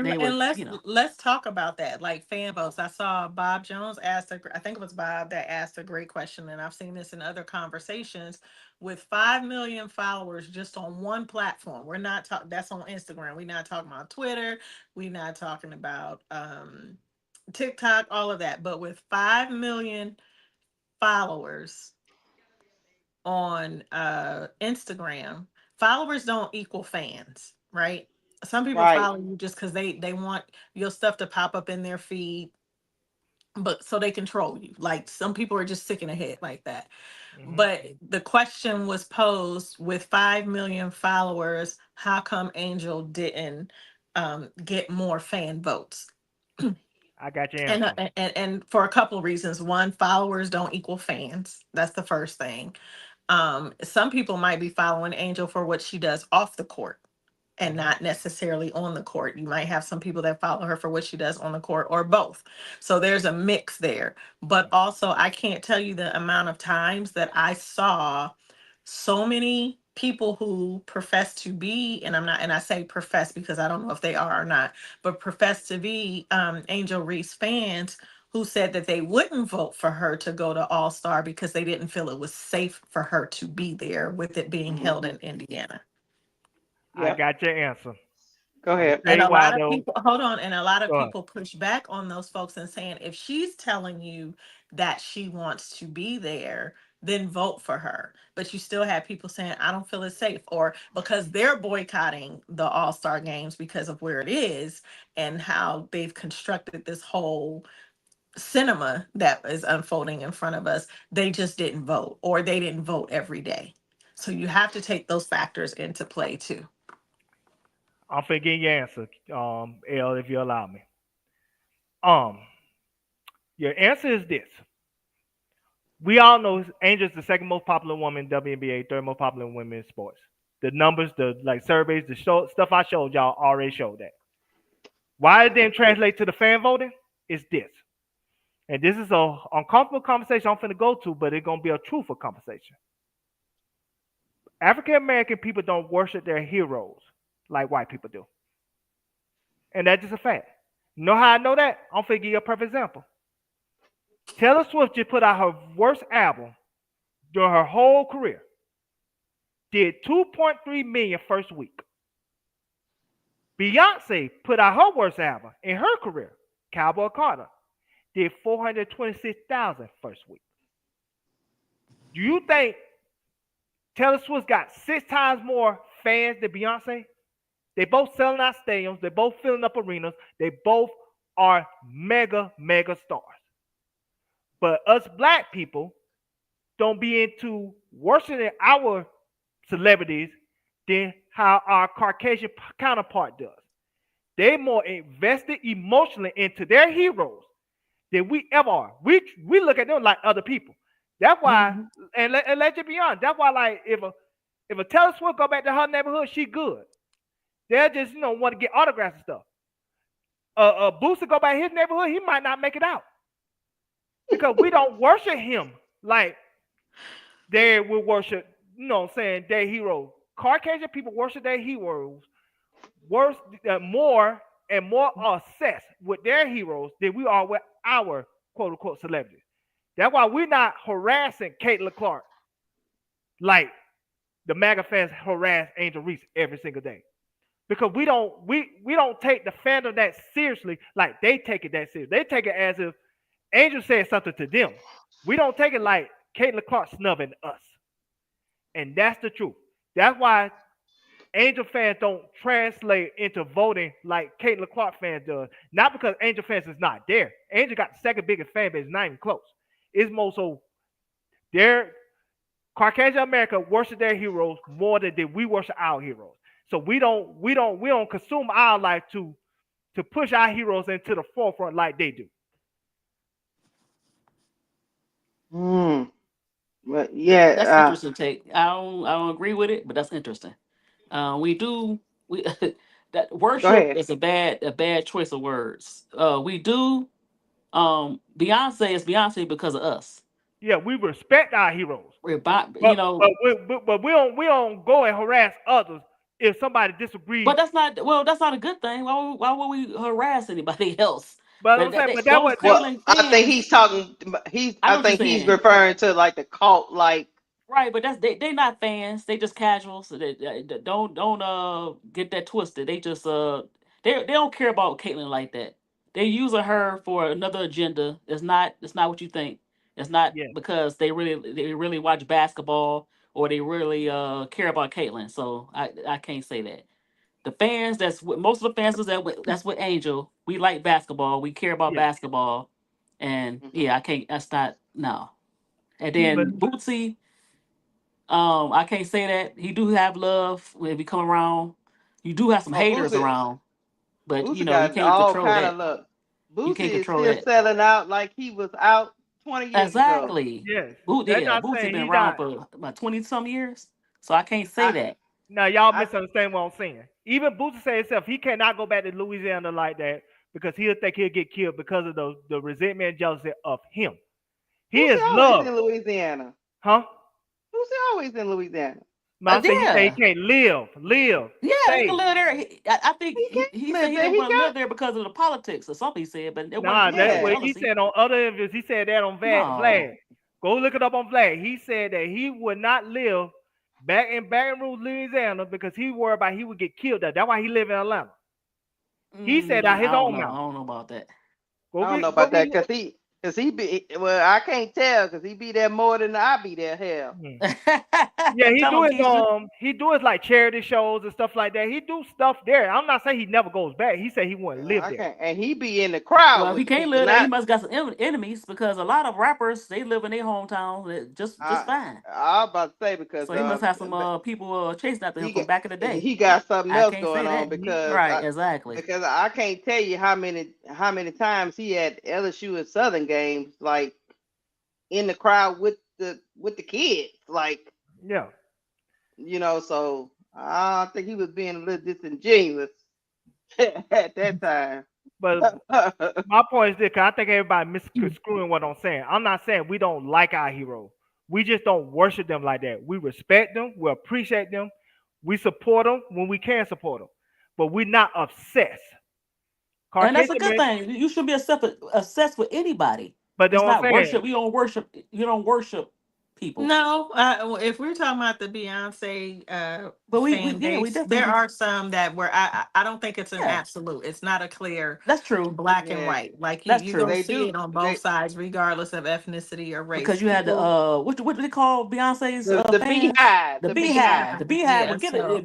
they And would, you know. let's talk about that, like fan votes. I saw Bob Jones asked I think it was Bob that asked a great question, and I've seen this in other conversations. With 5 million followers just on one platform, we're not talking. That's on Instagram. We're not talking about Twitter. We're not talking about TikTok. All of that. But with 5 million followers on Instagram, followers don't equal fans, right? Some people Right. follow you just because they want your stuff to pop up in their feed, but so they control you. Like some people are just sick in the head like that. Hmm. But the question was posed with 5 million followers, how come Angel didn't get more fan votes? I got your And, answer. for a couple of reasons. One, followers don't equal fans. That's the first thing. Some people might be following Angel for what she does off the court and Hmm. not necessarily on the court. You might have some people that follow her for what she does on the court or both. So there's a mix there. But also, I can't tell you the amount of times that I saw so many people who profess to be, and I'm not, and I say profess because I don't know if they are or not, but profess to be Angel Reese fans who said that they wouldn't vote for her to go to All Star because they didn't feel it was safe for her to be there with it being held Hmm. in Indiana. I Yep. got your answer. Go I'm gonna ahead. tell And you a why lot of though. people, hold on, and a lot of Go ahead. people push back on those folks and saying if she's telling you that she wants to be there, then vote for her. But you still have people saying, I don't feel it's safe, or because they're boycotting the All Star games because of where it is and how they've constructed this whole cinema that is unfolding in front of us, they just didn't vote, or they didn't vote every day. So you have to take those factors into play too. I'm finna get your answer, L, if you allow me. Um, your answer is this. We all know Angel's the second most popular woman in WNBA, third most popular women in sports. The numbers, the like surveys, the stuff I showed y'all already showed that. Why it didn't translate to the fan voting is this. And this is a uncomfortable conversation I'm finna go to, but it's gonna be a truthful conversation. African American people don't worship their heroes like white people do. And that's just a fact. You know how I know that? I'm finna give you a perfect example. Taylor Swift just put out her worst album during her whole career. Did 2.3 million first week. Beyonce put out her worst album in her career, Cowboy Carter. Did 426,000 first week. Do you think Taylor Swift got 6 times more fans than Beyonce? They both selling out stadiums. They both filling up arenas. They both are mega stars. But us black people don't be into worshiping our celebrities than how our Caucasian counterpart does. They more invested emotionally into their heroes than we ever are. We look at them like other people. That's why, Hmm. and let you be honest. That's why, like, if a Taylor Swift go back to her neighborhood, she good. They'll just want to get autographs and stuff. Booster go back his neighborhood, he might not make it out because we don't worship him like they will worship. What I'm saying, their heroes. Caucasian people worship their heroes worse, more and more obsessed with their heroes than we are with our quote unquote celebrities. That's why we're not harassing Caitlin Clark like the MAGA fans harass Angel Reese every single day. Because we don't take the fandom that seriously like they take it that serious. They take it as if Angel said something to them. We don't take it like Caitlin Clark snubbing us. And that's the truth. That's why Angel fans don't translate into voting like Caitlin Clark fans does. Not because Angel fans is not there. Angel got the second biggest fan base, not even close. It's more so their Caucasian America worship their heroes more than we worship our heroes. So we don't consume our life to push our heroes into the forefront like they do. Hmm. But That's yeah, interesting take. I don't agree with it, but that's interesting. We do we that go worship ahead. is a bad choice of words. We do Beyonce is Beyonce because of us. Yeah, we respect our heroes, We're by, but we don't go and harass others if somebody but disagrees. that's not a good thing. Why would we harass anybody else? But I'm But saying, but that those what that Well, Caitlyn I think fans, he's talking. I I know what you're think he's saying. referring to like the cult, like. Right, but they not fans. They just casuals. So they don't get that twisted. They just they don't care about Caitlyn like that. They using her for another agenda. It's not what you think. It's not yeah because they really watch basketball or they really care about Caitlyn. So I can't say that. The fans most of the fans is that's what Angel. We like basketball. We care about yeah. basketball, and Mhm. yeah, I can't. That's not no. And Even then Bootsy. I can't say that. He do have love when we come around. You do have some Oh, haters around, but Boosie you got can't all control kind of that. love. You Boosie can't is control still that. selling out like he was out 20 years ago. Exactly. yes, that's Yeah, not Bootsy saying been he around not. for about 20 some years. So I can't say I, that. Now y'all I, misunderstand what I'm saying. Even Boosie said himself, he cannot go back to Louisiana like that because he'll think he'll get killed because of the resentment and jealousy of him. He is Boosie always loved, in Louisiana. huh? Boosie always in Louisiana. Man, I say he say he Yeah. can't live, Yeah, he can stay. live there. I think He he can't said live he there. didn't He want to got live there because of the politics or something he said, but it wasn't Nah, because that's of yeah. what he jealousy. said on other interviews. He said that on Vlad. No. Go look it up on Vlad. He said that he would not live back in Baton Rouge, Louisiana, because he worried about he would get killed there. That's why he live in Atlanta. He said out I his don't own know. I mouth. don't know about that. I don't know Go about that read. cause he be well. I can't tell because he be there more than I be there. Hell, Hmm. Yeah, Tell him, Keisha. he do his like charity shows and stuff like that. He do stuff there. I'm not saying he never goes back. He said he wouldn't live I there. can't. And he be in the crowd Well, if he with the can't people. live there, he Not must got some enemies because a lot of rappers they live in their hometowns just I. fine. I was about to say because So he must have some people chasing after him he from got back in the day. he got something I else can't going say on that. because Right, exactly. I can't tell you how many times he had LSU and Southern games like in the crowd with the kids like Yeah, so I think he was being a little disingenuous at that time. but my point is this: 'cause I think everybody misconstruing what I'm saying. I'm not saying we don't like our heroes. We just don't worship them like that. We respect them. We appreciate them. We support them when we can support them, but we're not obsessed. And that's a Caucasian good men, thing. You should be obsessed with anybody. But It's what I'm not saying, worship. We don't worship. You don't worship people. No, if we're talking about the Beyonce But we fan yeah, we base, there definitely are some that where I don't think it's an yeah. absolute. It's not a clear That's true. black and Yeah, white. Like That's you gonna true. they see do. it on both They sides, regardless of ethnicity or race. Because you had the People, what do they call Beyonce's the fans? beehive, The the beehive. Beehive. The Beehive yeah. would get it. So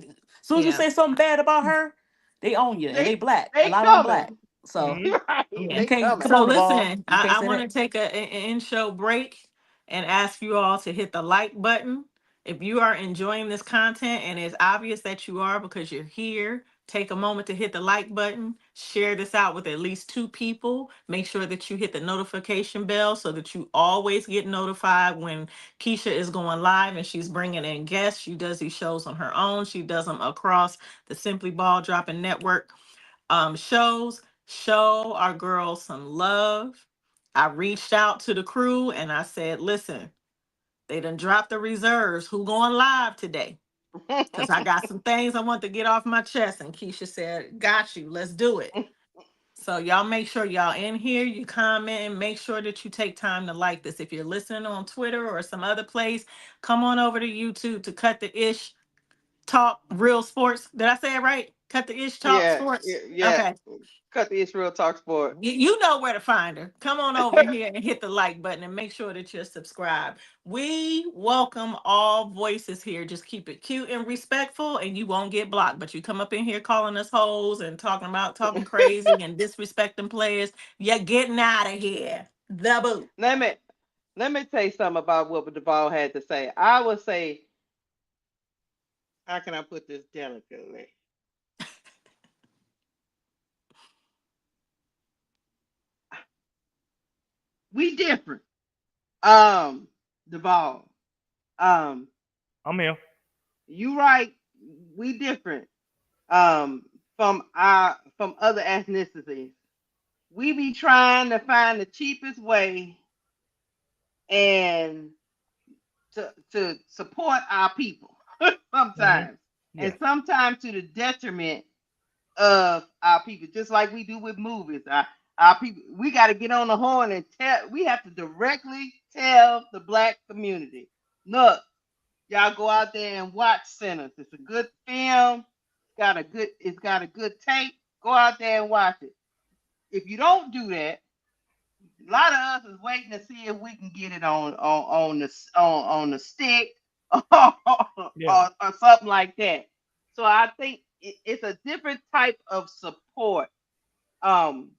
As soon as you yeah, say something bad about her, they own you, and They they black. A they lot of them black. coming. So mhm, Right, yeah. you they can't coming. come So on, Duval. listen, You can't I say want that. to take an in-show break and ask you all to hit the like button. If you are enjoying this content and it's obvious that you are because you're here, take a moment to hit the like button. Share this out with at least 2 people. Make sure that you hit the notification bell so that you always get notified when Keisha is going live and she's bringing in guests. She does these shows on her own. She does them across the Simply Ball Dropping Network shows. Show our girls some love. I reached out to the crew and I said, listen, they done dropped the reserves. Who going live today? Because I got some things I want to get off my chest. And Keisha said, got you. Let's do it. So y'all make sure y'all in here, you comment, and make sure that you take time to like this. If you're listening on Twitter or some other place, come on over to YouTube to Cut the Ish Talk Real Sports. Did I say it right? Cut the Ish Talk Yeah, Sports. yeah, yeah. Okay. Cut the Israel talk sport. You know where to find her. Come on over here and hit the like button and make sure that you're subscribed. We welcome all voices here. Just keep it cute and respectful, and you won't get blocked. But you come up in here calling us hoes and talking crazy and disrespecting players, you're getting out of here. The boot. let me let me tell you something about what Duvall had to say. I would say, how can I put this delicately? We different. Duvall. Um, I'm here. you right. We different. Um, from other ethnicities. We be trying to find the cheapest way and to support our people Mhm. sometimes, and Yes. sometimes to the detriment of our people, just like we do with movies. Our people, we got to get on the horn and tell. We have to directly tell the black community, look, y'all go out there and watch Sinners. It's a good film. It's got a good tape. Go out there and watch it. If you don't do that, a lot of us is waiting to see if we can get it on the stick Yeah. or something like that. So I think it's a different type of support. um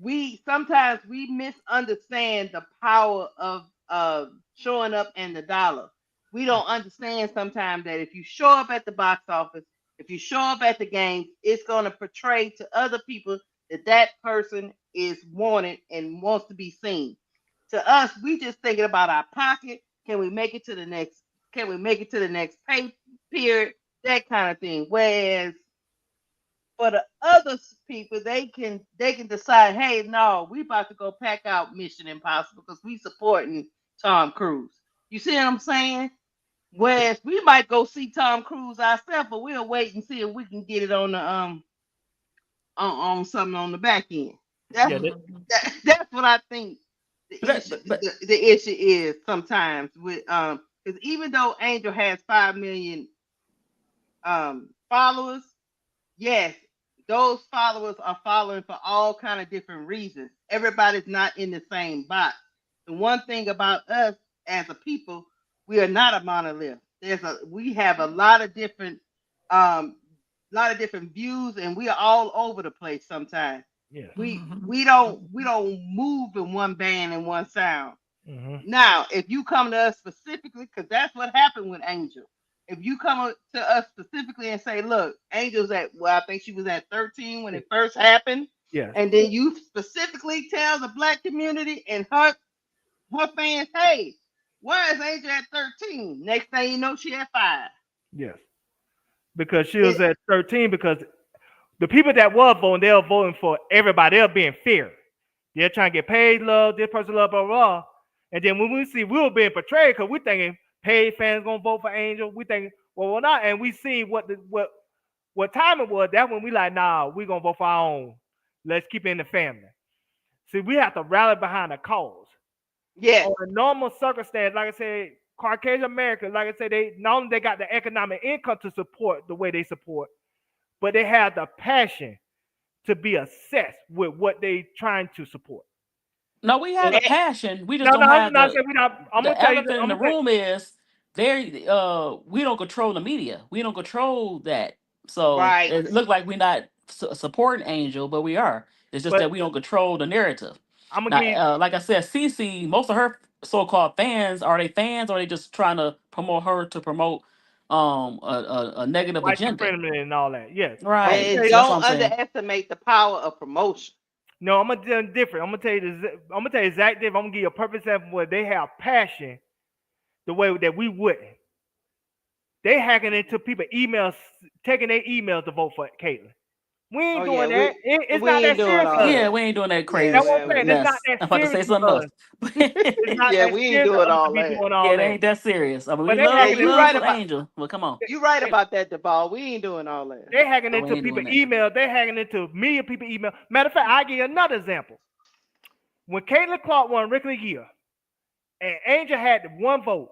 we sometimes we misunderstand the power of showing up and the dollar. We don't understand sometimes that if you show up at the box office, if you show up at the games, it's going to portray to other people that that person is wanted and wants to be seen. To us, we just thinking about our pocket. Can we make it to the next? Can we make it to the next pay period? That kind of thing. Whereas for the other people, they can decide, hey, no, we about to go pack out Mission Impossible because we supporting Tom Cruise. You see what I'm saying? Whereas we might go see Tom Cruise ourselves, but we'll wait and see if we can get it on the on something on the back end. That's Yeah. Mhm. that's what I think But the that, issue but the issue is sometimes with because even though Angel has 5 million followers, yes, those followers are following for all kind of different reasons. Everybody's not in the same box. The one thing about us as a people, we are not a monolith. We have um a lot of different views, and we are all over the place sometimes. Yes. We Mhm. we don't we don't move in one band and one sound. Mhm. Now, if you come to us specifically, because that's what happened with Angel. If you come to us specifically and say, look, Angel's at, well, I think she was at 13 when Yes. it first happened, Yes. and then you specifically tell the black community and her fans, hey, why is Angel at 13? Next thing you know, she at 5. Yes. Because she was It, at 13 because the people that was voting, they were voting for everybody. They're being fair. They're trying to get paid love, this person love, blah, blah, blah. And then when we see we were being portrayed because we thinking paid fans gonna vote for Angel, we think, well, we're not. And we see what time it was. That's when we like, nah, we gonna vote for our own. Let's keep it in the family. See, we have to rally behind a cause. Yes. on a normal circumstance, like I said, Caucasian Americans, like I said, they not only they got the economic income to support the way they support, but they have the passion to be obsessed with what they trying to support. No, we have And the Eh, passion. We just no, don't no, I'm have not saying we not. I'm gonna the tell you. elephant in I'm the gonna tell room is they we don't control the media. We don't control that. So right. it look like we're not supporting Angel, but we are. It's just but that we don't control the narrative. I'm gonna Now, give you. like I said, Cece, most of her so-called fans, are they fans, or are they just trying to promote her to promote a negative White agenda? supremacy and all that. Yes. I'm gonna Right. tell And you. So that's what don't I'm saying. underestimate the power of promotion. No, I'm gonna tell you different. I'm gonna tell you. I'm gonna tell you exact different. I'm gonna give you a perfect example where they have passion the way that we wouldn't. They hacking into people emails, taking their emails to vote for Caitlyn. We Oh ain't yeah, doing that. It's we not ain't that doing serious to all us. Yeah, that. we ain't doing that Yeah, That's crazy what I'm saying. It's not mess. that I'm about to serious say to something else. us. It's not yeah, that we ain't serious to doing us to all be that. doing Yeah, all it that. ain't that serious. I mean, But they Yeah, hacking we you into love right for about Angel. Well, come on. that, Duvall. We ain't doing all that. they hacking No, we into ain't people doing that. emails. They hacking into million people email. Matter of fact, I give you another example. When Caitlyn Clark won Rookie of the Year and Angel had one vote,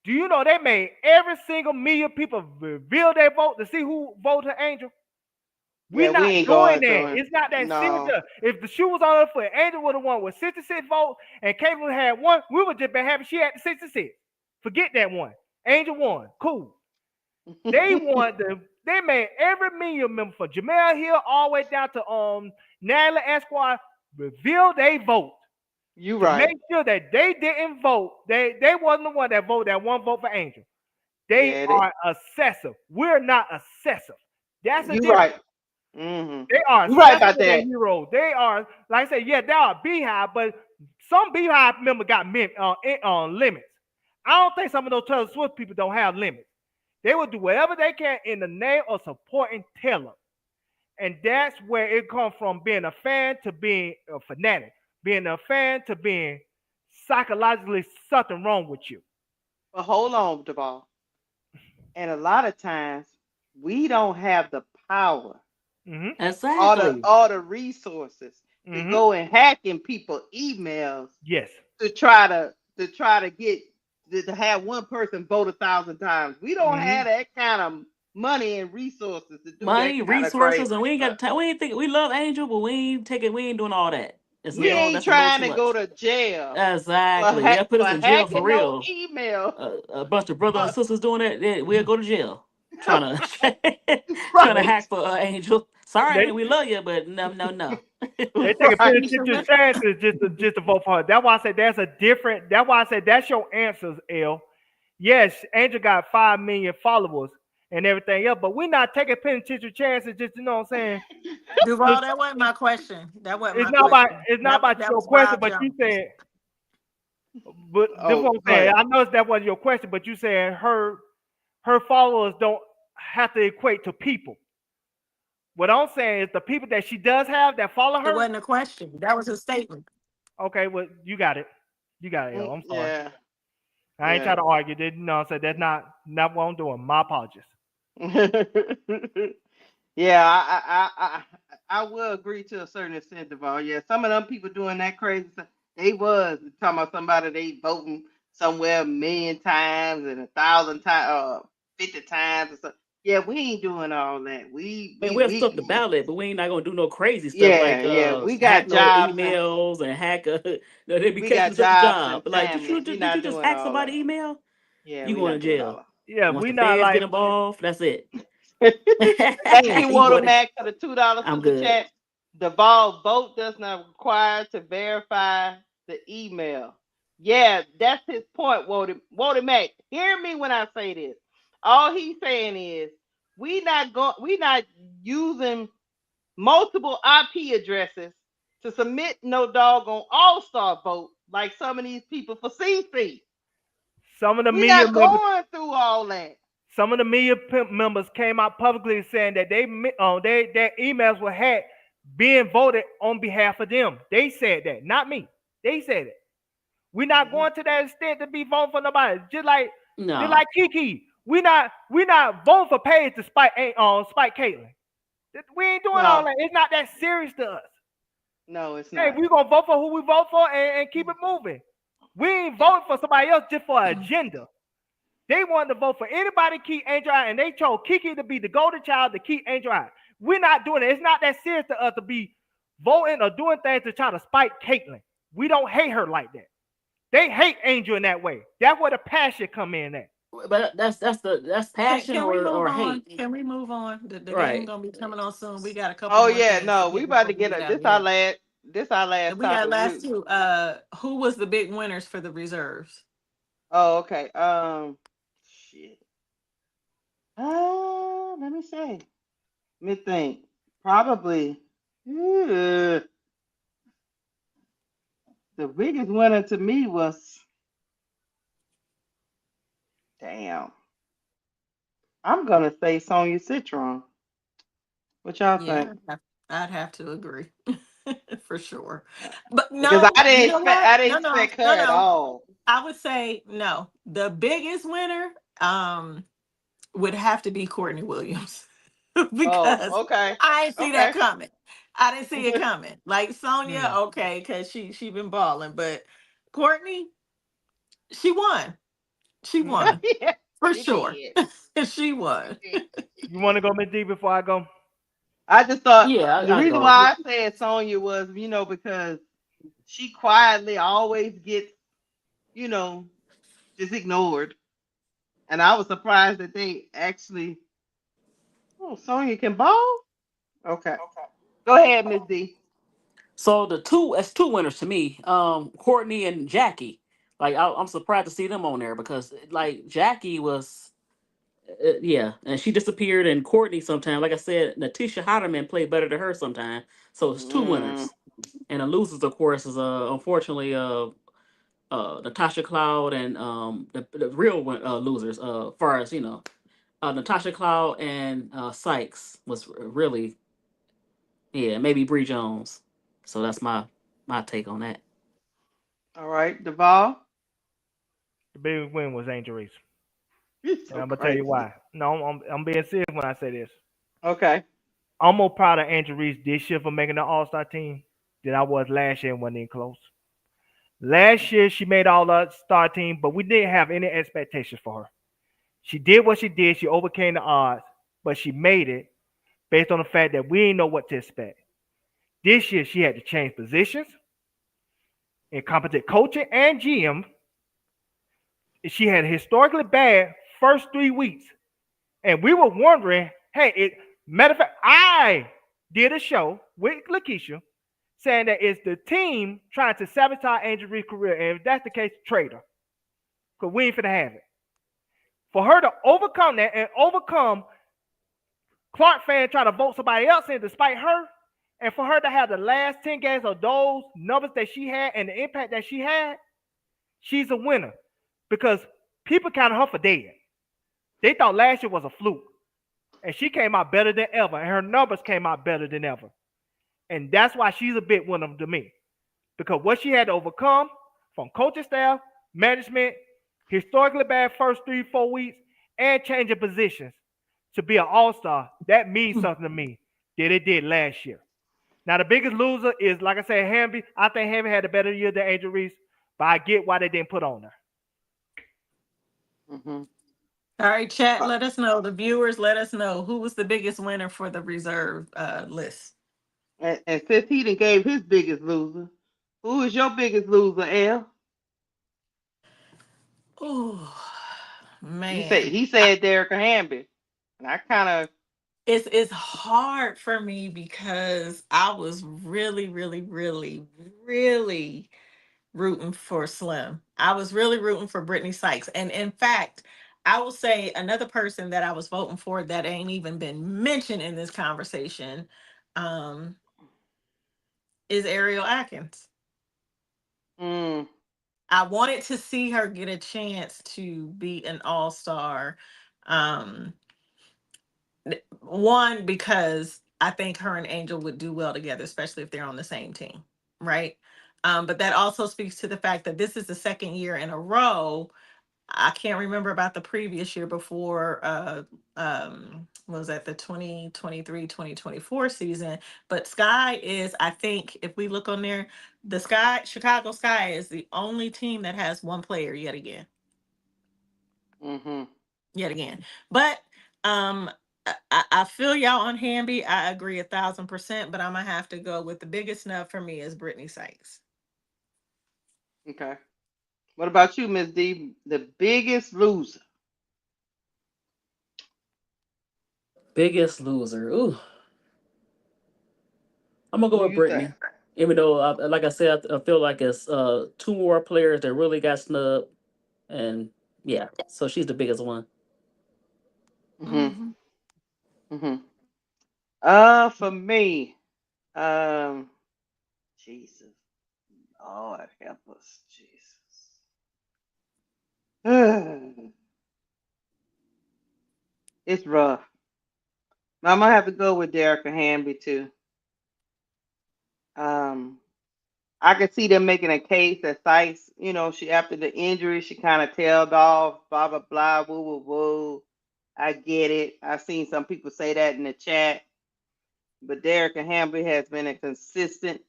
do you know they made every single million people reveal their vote to see who voted Angel? We're Yeah, we not ain't doing going that. to. It's not that serious. No. If the shoe was on her foot, Angel would have won with 66 votes, and Caitlyn had one. We would just been happy she had the 66. Forget that one. Angel won. Cool. They want the. They made every million member for Jamel Hill all the way down to Natalie Esquire reveal their vote You to right. make sure that they didn't vote. They wasn't the one that voted that one vote for Angel. They Yeah, are obsessive. We're not obsessive. That's a you difference. right. Mm-hmm. They are You right obsessed about with their that. heroes. They are, like I said, yeah, they are a beehive, but some beehive member got limits. I don't think some of those Taylor Swift people don't have limits. They will do whatever they can in the name of supporting Taylor. And that's where it comes from being a fan to being a fanatic, being a fan to being psychologically something wrong with you. But hold on, Duvall. And a lot of times we don't have the power Mm-hmm. or Exactly. the resources to Mm-hmm. go and hack in people emails Yes. to try to get to have one person vote 1,000 times. We don't Mm-hmm. have that kind of money and resources to do that Money, kind of resources, crazy and we ain't got stuff. time. We ain't think we love Angel, but we ain't taking. We ain't doing all that. It's We Yeah. no. ain't That's a little trying too to go much. to jail Exactly. Yeah, put for us in jail for hacking no real. email. A bunch of brothers and sisters doing that, we'll go to jail. Trying to trying to Right, hack for Angel. Sorry, They man, we love you, but no, no, no. They take a right. penitentiary chances just to vote for her. That's why I said that's a different. That's why I said that's your answers, L. Yes, Angel got 5 million followers and everything else, but we're not taking penitentiary chances. Just you know what I'm saying. Duval, Just, that wasn't my question. That wasn't it's my not about question. it's not That about that your was question, Wild but you Jones. said. But this is Oh, what I'm go saying. ahead. I know that wasn't your question, but you said her followers don't have to equate to people. What I'm saying is the people that she does have that follow It her. wasn't a question. That was a statement. Okay, well you got it. You got it, L. I'm sorry. Yeah, I ain't yeah. trying to argue. You know, what I'm saying that's not what I'm doing. My apologies. Yeah, I will agree to a certain extent, Deval. Yeah, some of them people doing that crazy stuff. They was talking about somebody they voting somewhere a million times and 1,000 times, 50 times or something. Yeah, we ain't doing all that. We Man, we we'll stop the we. ballot, but we ain't not gonna do no crazy stuff Yeah, like yeah. We hack got no jobs and emails and hack they be we catching got us at the jobs and job. But like, families. We did you not just doing hack all that. somebody email? Yeah, You we going not to doing jail. all Yeah, Once we the not feds get like involved, that's it. Thank you, You Water go to, Mac, for the $2 I'm super good. chat. The vote does not require to verify the email. Yeah, that's his point, Water Mac. Hear me when I say this. All he's saying is we not using multiple IP addresses to submit no doggone all-star vote like some of these people for CC. some of the We media not members. going through all that. Some of the media members came out publicly saying that their emails were hacked, being voted on behalf of them. They said that, not me. They said it. We're not Mhm. going to that extent to be voting for nobody. Just No. like Kiki. We not voting for Paige to spite Caitlyn. We ain't doing all No, that. It's not that serious to us. no, it's Hey, not. we're gonna vote for who we vote for and keep it moving. We ain't voting for somebody else just for an agenda. They wanted to vote for anybody to keep Angel out, and they chose Kiki to be the golden child to keep Angel out. We're not doing it. It's not that serious to us to be voting or doing things to try to spite Caitlyn. We don't hate her like that. They hate Angel in that way. That's where the passion come in at. But that's passion Can we move or on? hate. Can we move on? The game Right. gonna be coming on soon. We got a couple Oh more yeah, things to no, we get about before to we get get a out of here. this our And last we got topic. last two. Who was the big winners for the reserves? Oh, okay. Shit. Let me say. Let me think. Probably. uh, the biggest winner to me was damn. I'm gonna say Sonya Citron. What y'all Yeah, think? I'd have to agree for sure. But Because no, you know what? I didn't No, no, expect her no, at no. all. I would say no. The biggest winner would have to be Courtney Williams Oh, because okay. I ain't see that Okay. coming. I didn't see it coming. Like Sonya, okay, because she been balling, but Courtney, she won. She won Yeah, for she sure. did. She She won. did. You want to go Miss D before I go? I just thought Yeah, the I reason go. why I said Sonya was, because she quietly always gets, you know, just ignored. And I was surprised that they actually, oh, Sonya can ball? Okay. Go ahead, Miss D. So the two as two winners to me, Courtney and Jackie. Like I'm surprised to see them on there because like Jackie was, yeah, and she disappeared, and Courtney sometimes, like I said, Natisha Hotterman played better than her sometimes. So it's two Mm, winners, and the losers, of course, is unfortunately Natasha Cloud and the real losers, far as Natasha Cloud and Sykes was really, yeah, maybe Bree Jones. So that's my take on that. all right, Duvall. The biggest win was Angel Reese, You're and so I'm gonna tell you crazy. why. No, I'm being serious when I say this. Okay. I'm more proud of Angel Reese this year for making the All Star team than I was last year and wasn't even close. Last year she made all the star team, but we didn't have any expectations for her. She did what she did. She overcame the odds, but she made it based on the fact that we didn't know what to expect. This year she had to change positions, incompetent coaching and GM. She had historically bad first 3 weeks, and we were wondering, hey, matter of fact, I did a show with Lakeisha saying that it's the team trying to sabotage Angel Reese's career, and if that's the case, trade her, because we ain't finna have it. For her to overcome that and overcome Clark fans trying to vote somebody else in despite her, and for her to have the last 10 games of those numbers that she had and the impact that she had, she's a winner. Because people counted her for dead. They thought last year was a fluke. And she came out better than ever. And her numbers came out better than ever. And that's why she's a big winner to me. Because what she had to overcome from coaching staff, management, historically bad first 3, 4 weeks, and changing positions to be an all-star, that means something to me that it did last year. Now the biggest loser is, like I said, Hamby. I think Hamby had a better year than Angel Reese, but I get why they didn't put on her. Hmm. All right, chat. Let us know. The viewers, let us know who was the biggest winner for the reserve list. And since he done gave his biggest loser, who is your biggest loser, L? Oh You say man, he said Derek Hamby, and I kind of it's hard for me because I was really, really, really, really rooting for Slim. I was really rooting for Brittany Sykes, and in fact, I will say another person that I was voting for that ain't even been mentioned in this conversation um, is Ariel Atkins. mm, I wanted to see her get a chance to be an all star. Um, One, because I think her and Angel would do well together, especially if they're on the same team, right? But that also speaks to the fact that this is the second year in a row I can't remember about the previous year before was that the 2023-2024 season, but Sky is, I think if we look on there, the Sky Chicago Sky is the only team that has one player yet again. Mm-hmm. Yet again. But um I feel y'all on Hamby. I agree 1,000%, but I'm gonna have to go with the biggest snub for me is Brittany Sykes. Okay. What about you, Miss D? The biggest loser. Biggest loser. Ooh, I'm gonna Who go with you think? Brittany. Even though, like I said, I feel like it's two more players that really got snubbed, and yeah, so she's the biggest one. Mm-hmm. Mhm. Mm-hmm. For me, um, Jesus, Lord help us, Jesus. It's rough. I'm gonna have to go with Derek Hamby too. Um, I could see them making a case that Sykes, she after the injury, she kind of tailed off, blah blah blah, woo woo woo. I get it. I've seen some people say that in the chat, but Derek Hamby has been a consistent,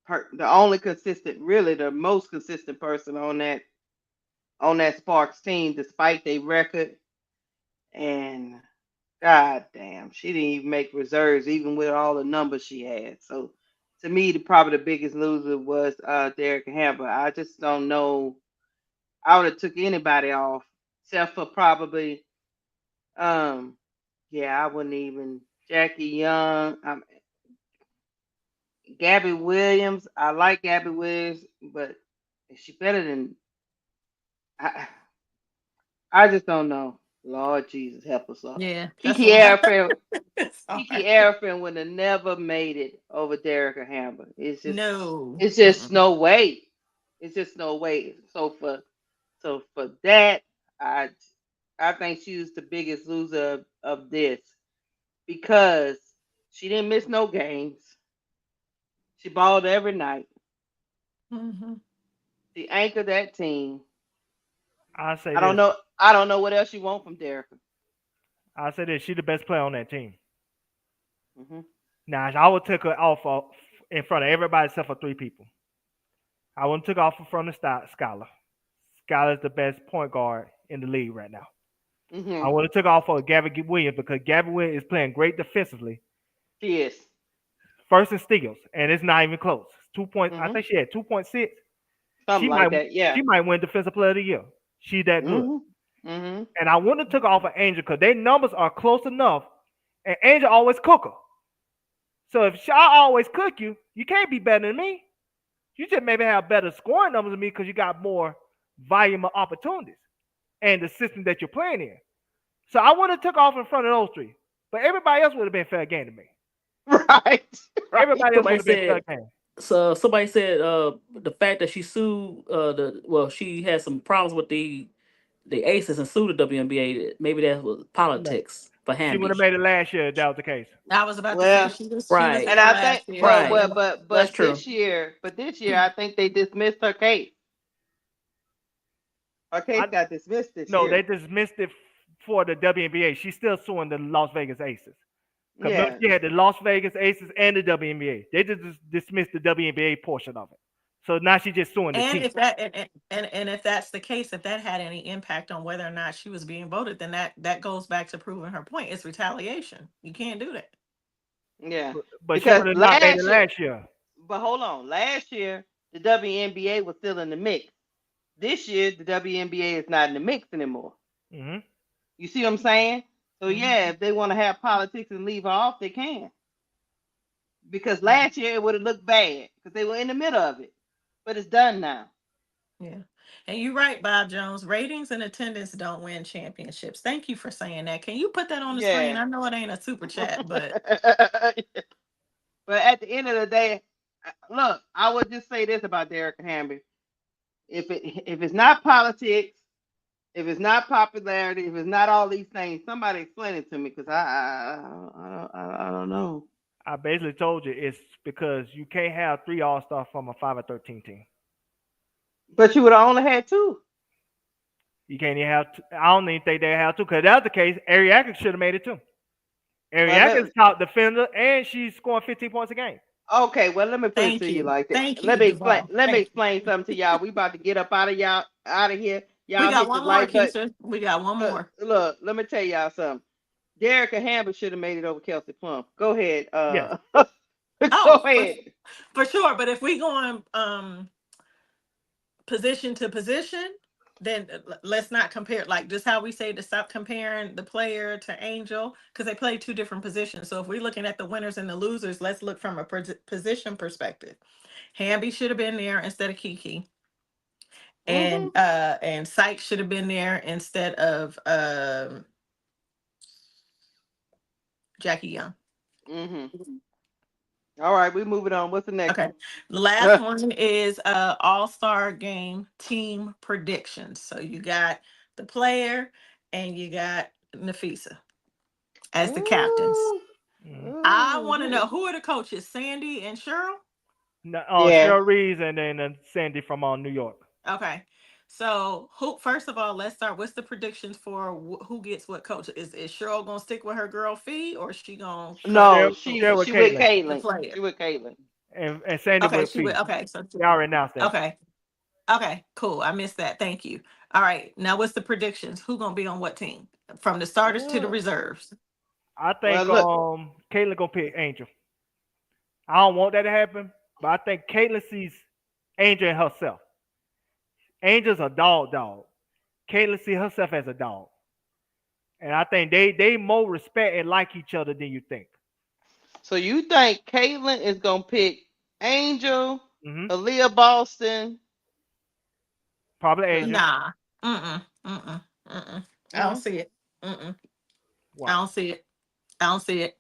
the only consistent, really the most consistent person on that Sparks team, despite their record. And God damn, she didn't even make reserves, even with all the numbers she had. So to me, probably the biggest loser was Derek Hamber. I just don't know. I would have took anybody off, except for probably, um, yeah, I wouldn't even Jackie Young, Gabby Williams. I like Gabby Williams, but is she better than? I, I just don't know. Lord Jesus, help us all. Yeah, that's Kiki why. Airfield Kiki Sorry. Arafin would have never made it over Derek Hamber. No. It's just Mm-mm. no way. It's just no way. So for that, I I think she was the biggest loser of this because she didn't miss no games. She balled every night. Mhm. She anchored that team. I say I don't this. know. I don't know what else you want from Derek. I say this. She the best player on that team. Hmm. Now I would take her off in front of everybody except for three people. I wouldn't took off in front of Skylar. Skylar's the best point guard in the league right now. I Hmm. would have took off for Gabby Williams because Gabby Williams is playing great defensively. She is. First in steals, and it's not even close. 2 point. I Hmm. think she had 2.6. Something She like might that. Yeah. she might win Defensive Player of the Year. She's that good. Hmm. Hmm. And I wouldn't have took off of Angel because their numbers are close enough, and Angel always cook her. So if I always cook you, you can't be better than me. You just maybe have better scoring numbers than me because you got more volume of opportunities and the system that you're playing in. So I would have took off in front of those three, but everybody else would have been fair game to me. Right. Right. Everybody else would Somebody have been fair said game. somebody said the fact that she sued she had some problems with the Aces and sued the WNBA. Maybe that was No, politics for she would have Hamby. made it last year if that was the case. I was about to say Well, she was Right, and there I think, last year. but right. what, Yeah. but That's but true. this year, I think they dismissed her case. Her case I got dismissed this No, they year. dismissed it for the WNBA. She's still suing the Las Vegas Aces. Because remember, Yeah. she had the Las Vegas Aces and the WNBA. They just dismissed the WNBA portion of it. So now she's just suing the And team. if that and if that's the case, if that had any impact on whether or not she was being voted, then that goes back to proving her point. It's retaliation. You can't do that. Yeah. But she Because would have not made it last year, last year. but hold on, last year the WNBA was still in the mix. This year the WNBA is not in the mix anymore. Hmm. You see what I'm saying? So yeah, Mhm. if they want to have politics and leave her off, they can. Because last year it would have looked bad because they were in the middle of it. But it's done now. Yeah. And you're right, Bob Jones. Ratings and attendance don't win championships. Thank you for saying that. Can you put that on the screen? Yeah. I know it ain't a super chat, but But at the end of the day, look, I would just say this about Derek Hamby: if it's not politics, if it's not popularity, if it's not all these things, somebody explain it to me because I don't know. I basically told you it's because you can't have three All Stars from a 5 or 13 team. But you would have only had two. You can't even have. I don't even think they have to. Because that's the case. Ariaka should have made it too. Well, Ariaka's top defender, and she's scoring 15 points a game. okay, well, let me put it Thank to you you. like that. Thank Let you, me explain. Duval. Let me Thank you. explain something to y'all. We about to get up out of here. We Y'all got hit the one more, like button. Keisha. We got one more. Look, let me tell y'all something. Derrick Hamber should have made it over Kelsey Plum. Go ahead. Yes. Go Oh, ahead. for sure. But if we go on position to position, then let's not compare, like just how we say to stop comparing the player to Angel, because they play two different positions. So if we're looking at the winners and the losers, let's look from a position perspective. Hamby should have been there instead of Kiki, Mm-hmm. and Sykes should have been there instead of Jackie Young. Mm-hmm. All right, we moving on. What's the next Okay. one? The last one is All-Star Game team predictions. So you got the player and you got Nafisa as the captains. Ooh. Mhm. I want to Ooh. know, who are the coaches? Sandy and Cheryl? No, Yeah. Cheryl Reeves and then Sandy from New York. Okay. So who, first of all, let's start. What's the predictions for who gets what coach? Is Cheryl gonna stick with her girl Fee, or is she gonna coach No, Cheryl, Cheryl with she with Caitlin the Caitlin. player? She with Caitlin. and Sandy Okay, with she would. Fee. Okay, so They already announced that. okay. Okay, cool. I missed that. Thank you. All right. Now what's the predictions? Who gonna be on what team? From the starters to the Uh, reserves. I well, think look. Caitlin gonna pick Angel. I don't want that to happen, but I think Caitlin sees Angel in herself. Angel's a dog. Caitlin sees herself as a dog. And I think they more respect and like each other than you think. So you think Caitlin is gonna pick Angel, Hmm. Aaliyah Boston? Probably Cause Asia. Nah. Mm-mm. Mm-mm. Mm-mm. I don't mm, see it. Mm-mm. I Why? don't see it. I don't see it.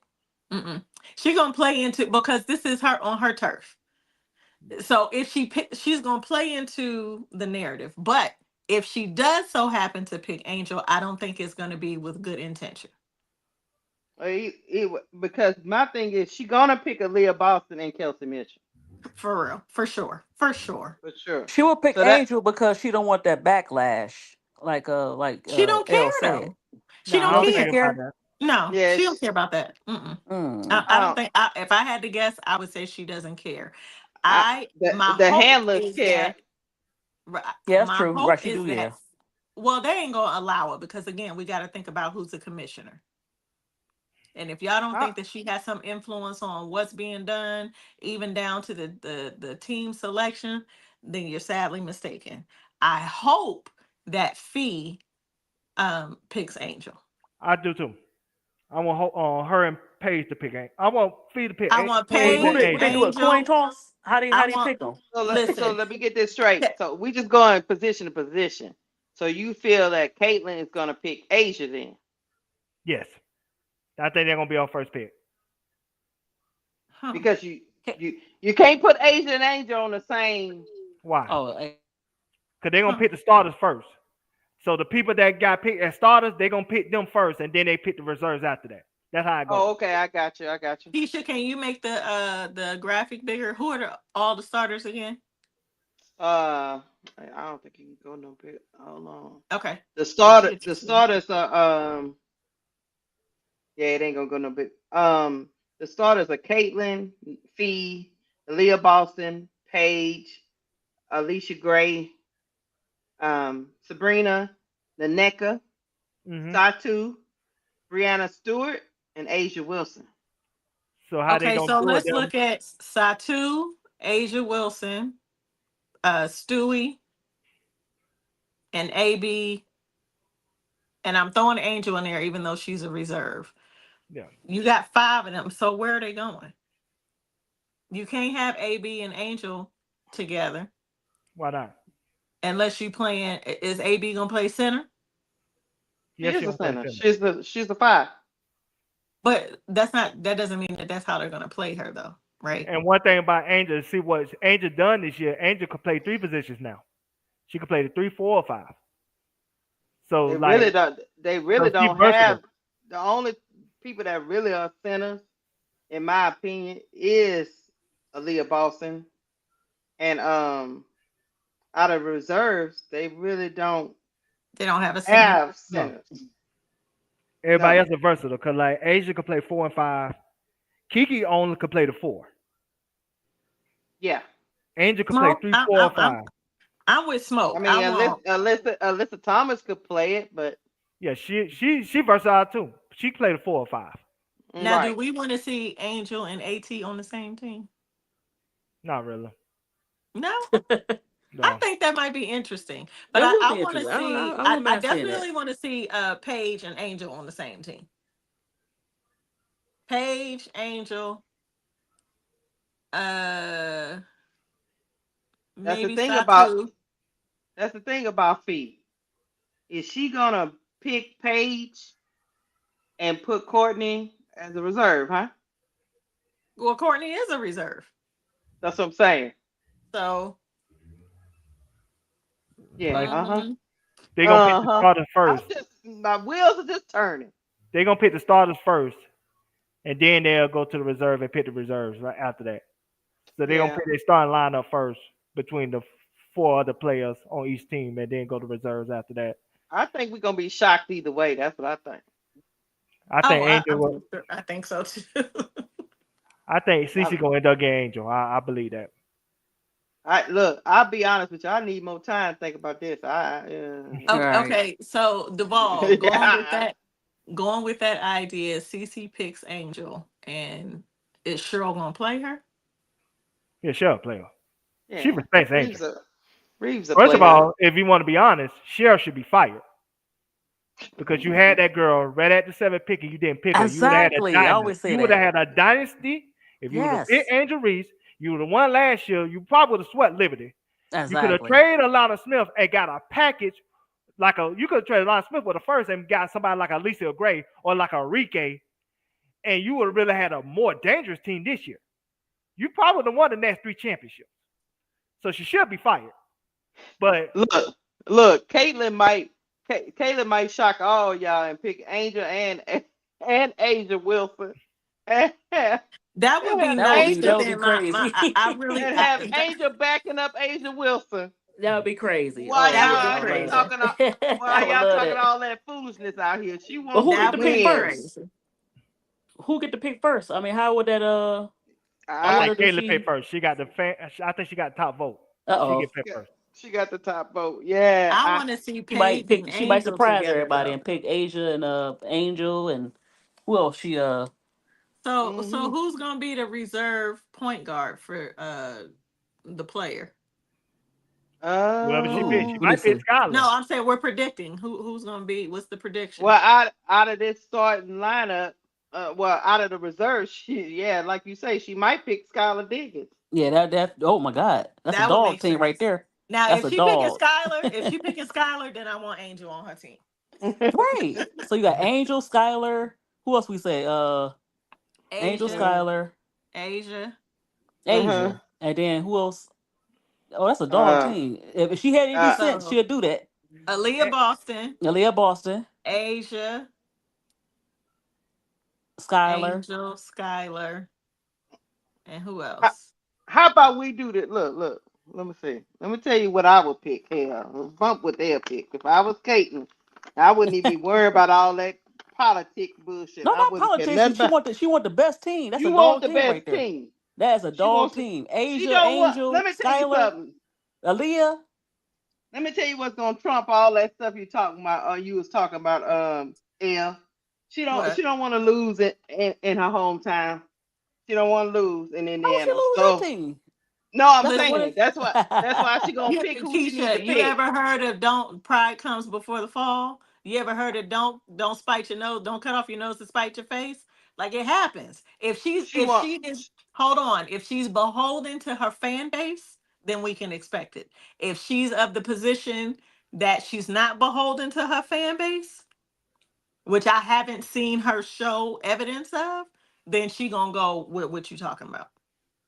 Mm-mm. She gonna play into, because this is her on her turf. So if she's gonna play into the narrative. But if she does so happen to pick Angel, I don't think it's gonna be with good intention. because my thing is she gonna pick Aaliyah Boston and Kelsey Mitchell For real. For sure. For sure. for sure. She will pick So that Angel because she don't want that backlash, like She don't care L said. though. No, She I You don't don't don't think she think care. about care? that. No, she don't yes, care about that. Mm-mm. Mm. I don't uh, think. If I had to guess, I would say she doesn't care. I, My the hope handlers is care. that Yeah, that's my true. Right, hope she is do. that, Yeah. well, they ain't gonna allow it, because again, we got to think about who's the commissioner. And if y'all don't I, think that she has some influence on what's being done, even down to the team selection, then you're sadly mistaken. I hope that Fee picks Angel. I do too. I want her and Paige to pick. I want Fee to pick I want Paige Who and Paige, they Angel. do a coin Angel. toss? I How do you want, pick them? so listen. let me get this straight. So we just going position to position. So you feel that Caitlin is gonna pick Asia then? Yes, I think they're gonna be our first pick. Huh. Because you can't put Asia and Angel on the same. Why? Oh, Because they're gonna Huh. pick the starters first. So the people that got picked as starters, they're gonna pick them first, and then they pick the reserves after that. That's how it Oh, goes. okay, I got you. I got you. Keisha, can you make the graphic bigger? Who are all the starters again? I don't think you can go no bit. Hold on. Okay. The starters are yeah, it ain't gonna go no bit. The starters are Caitlin, Fee, Leah Boston, Paige, Alicia Gray, Sabrina, Naneka, Hmm. Satu, Brianna Stewart, and Asia Wilson. So how they Okay, gonna so do it? let's look at Satu, Asia Wilson, Stewie, and AB, and I'm throwing Angel in there even though she's a reserve. Yeah. You got five of them. So where are they going? You can't have AB and Angel together Why not? unless you playing. Is AB gonna play center? She Yes, is she the gonna play center. center. She's the five. But that doesn't mean that that's how they're gonna play her though, right? And one thing about Angel, see what Angel done this year. Angel could play three positions now. She could play the 3, 4, or 5. So They really like, don't. They so really she don't versatile. have the only people that really are centers, in my opinion, is Aaliyah Boston. And out of reserves, they really don't. They don't have a center. Have No. centers. Everybody No. else is versatile because like Asia could play 4 and 5. Kiki only could play the 4. Yeah. Angel could play Smoke. 3, 4, or 5. I'm with I Smoke. mean, I want. Alyssa Thomas could play it, but Yeah, she versatile too. She played a 4 or 5. Now, do right. we want to see Angel and AT on the same team? Not really. No. I No. think that might be interesting. But That would I be want to interesting. see, I I, wouldn't I mind seeing that. definitely want to see Paige and Angel on the same team. Paige, Angel, uh, That's the maybe thing about Satu. that's the thing about Fee. Is she gonna pick Paige and put Courtney as a reserve, huh? Well, Courtney is a reserve. That's what I'm saying. So, Yeah. Like Uh-huh. mhm. they gonna pick the Uh-huh. starters I'm first. just my wheels are just turning. They gonna pick the starters first, and then they'll go to the reserve and pick the reserves right after that. So they gonna Yeah. pick their starting lineup first between the 4 other players on each team, and then go to reserves after that. I think we're gonna be shocked either way. That's what I think. I Oh, think Angel I'm will. sure. I think so too. I think I, Cece gonna end up getting Angel. I believe that. I look. I'll be honest with you. I need more time to think about this. Okay, Right. okay, so Duvall, Yeah. going with that idea, CC picks Angel, and is Cheryl gonna play her? Yeah, sure, player. She Yeah. respects Angel. Reeves a Reeves a First of play her. all, if you want to be honest, Cheryl should be fired because you had that girl right at the 7th pick and you didn't pick her. You would have had a Exactly. I dynasty. always say You would have that. had a dynasty if you would have picked Yes. Angel Reese. You would have won last year. You probably would have swept Liberty. You could have Exactly. traded Alana Smith and got a package like a. You could have traded Alana Smith with a first and got somebody like Alicia Gray or like a Rike, and you would have really had a more dangerous team this year. You probably would have won the next 3 championships. So she should be fired. But Look. Caitlin might shock all y'all and pick Angel and Asia Wilson. and have That would be nice, Angel but That would be then crazy. I really, and have Angel backing up Asia Wilson. That would be crazy. Why Oh that would yeah, be I y'all would love crazy. talking? that. Why I would y'all love talking that. all that foolishness out here? She But wants who get to That to would pick be win. first? crazy. Who get to pick first? I mean, how would that I I I wonder think does Caitlin picked she first. She got the fan. I think she got the top vote. She uh-oh. get picked first. she got the top vote. Yeah, I want to see She might Paige and pick she might Angel surprise together everybody though. and pick Asia and Angel and who else she So hmm who's gonna be the reserve point guard for the player? Whoever she picks, she Um. let me might pick see. No, Skylar. I'm saying we're predicting who's gonna be. What's the prediction? Well, out of this starting lineup, well, out of the reserve, yeah, like you say, she might pick Skylar Diggins. Yeah, that oh my god. That's a That would dog make team right sense. there. Now, That's a dog. If she picking Skylar, then I want Angel on her team. Right. So you got Angel, Skylar, who else we say? Angel, Asia, Skylar, Asia. uh-huh. Asia. And then who else? Oh, that's a dog Uh, team. If she had any uh, sense, So she'll do that. Aaliyah Eh, Boston, Aaliyah Boston, Asia, Skylar. Angel, Skylar, and who how, else? how about we do that? Look. Let me see. Let me tell you what I would pick. Hell, bump what they'll pick. If I was Caitlin, I wouldn't even be worried about all that politic bullshit. No, I not wouldn't care politics. nothing about. She want the best team. That's a You want dog the team best right there. team. That is a She dog wants. team. She Asia, don't want. Let Angel, me tell you Skylar, something. Aaliyah. Let me tell you what's gonna trump all that stuff you talking about. You was talking about L. She What? don't want to lose it in her hometown. She don't want to lose in How would she Indiana. lose that So team? no, I'm That's a saying winning. that's why she gonna Yeah, pick who she need to Keisha, you pick. ever heard of "Don't Pride Comes Before the Fall"? You ever heard of "Don't spite your nose, don't cut off your nose to spite your face"? Like it happens. She If want she is hold on, if she's beholden to her fan base, then we can expect it. If she's of the position that she's not beholden to her fan base, which I haven't seen her show evidence of, then she gonna go with what you talking about.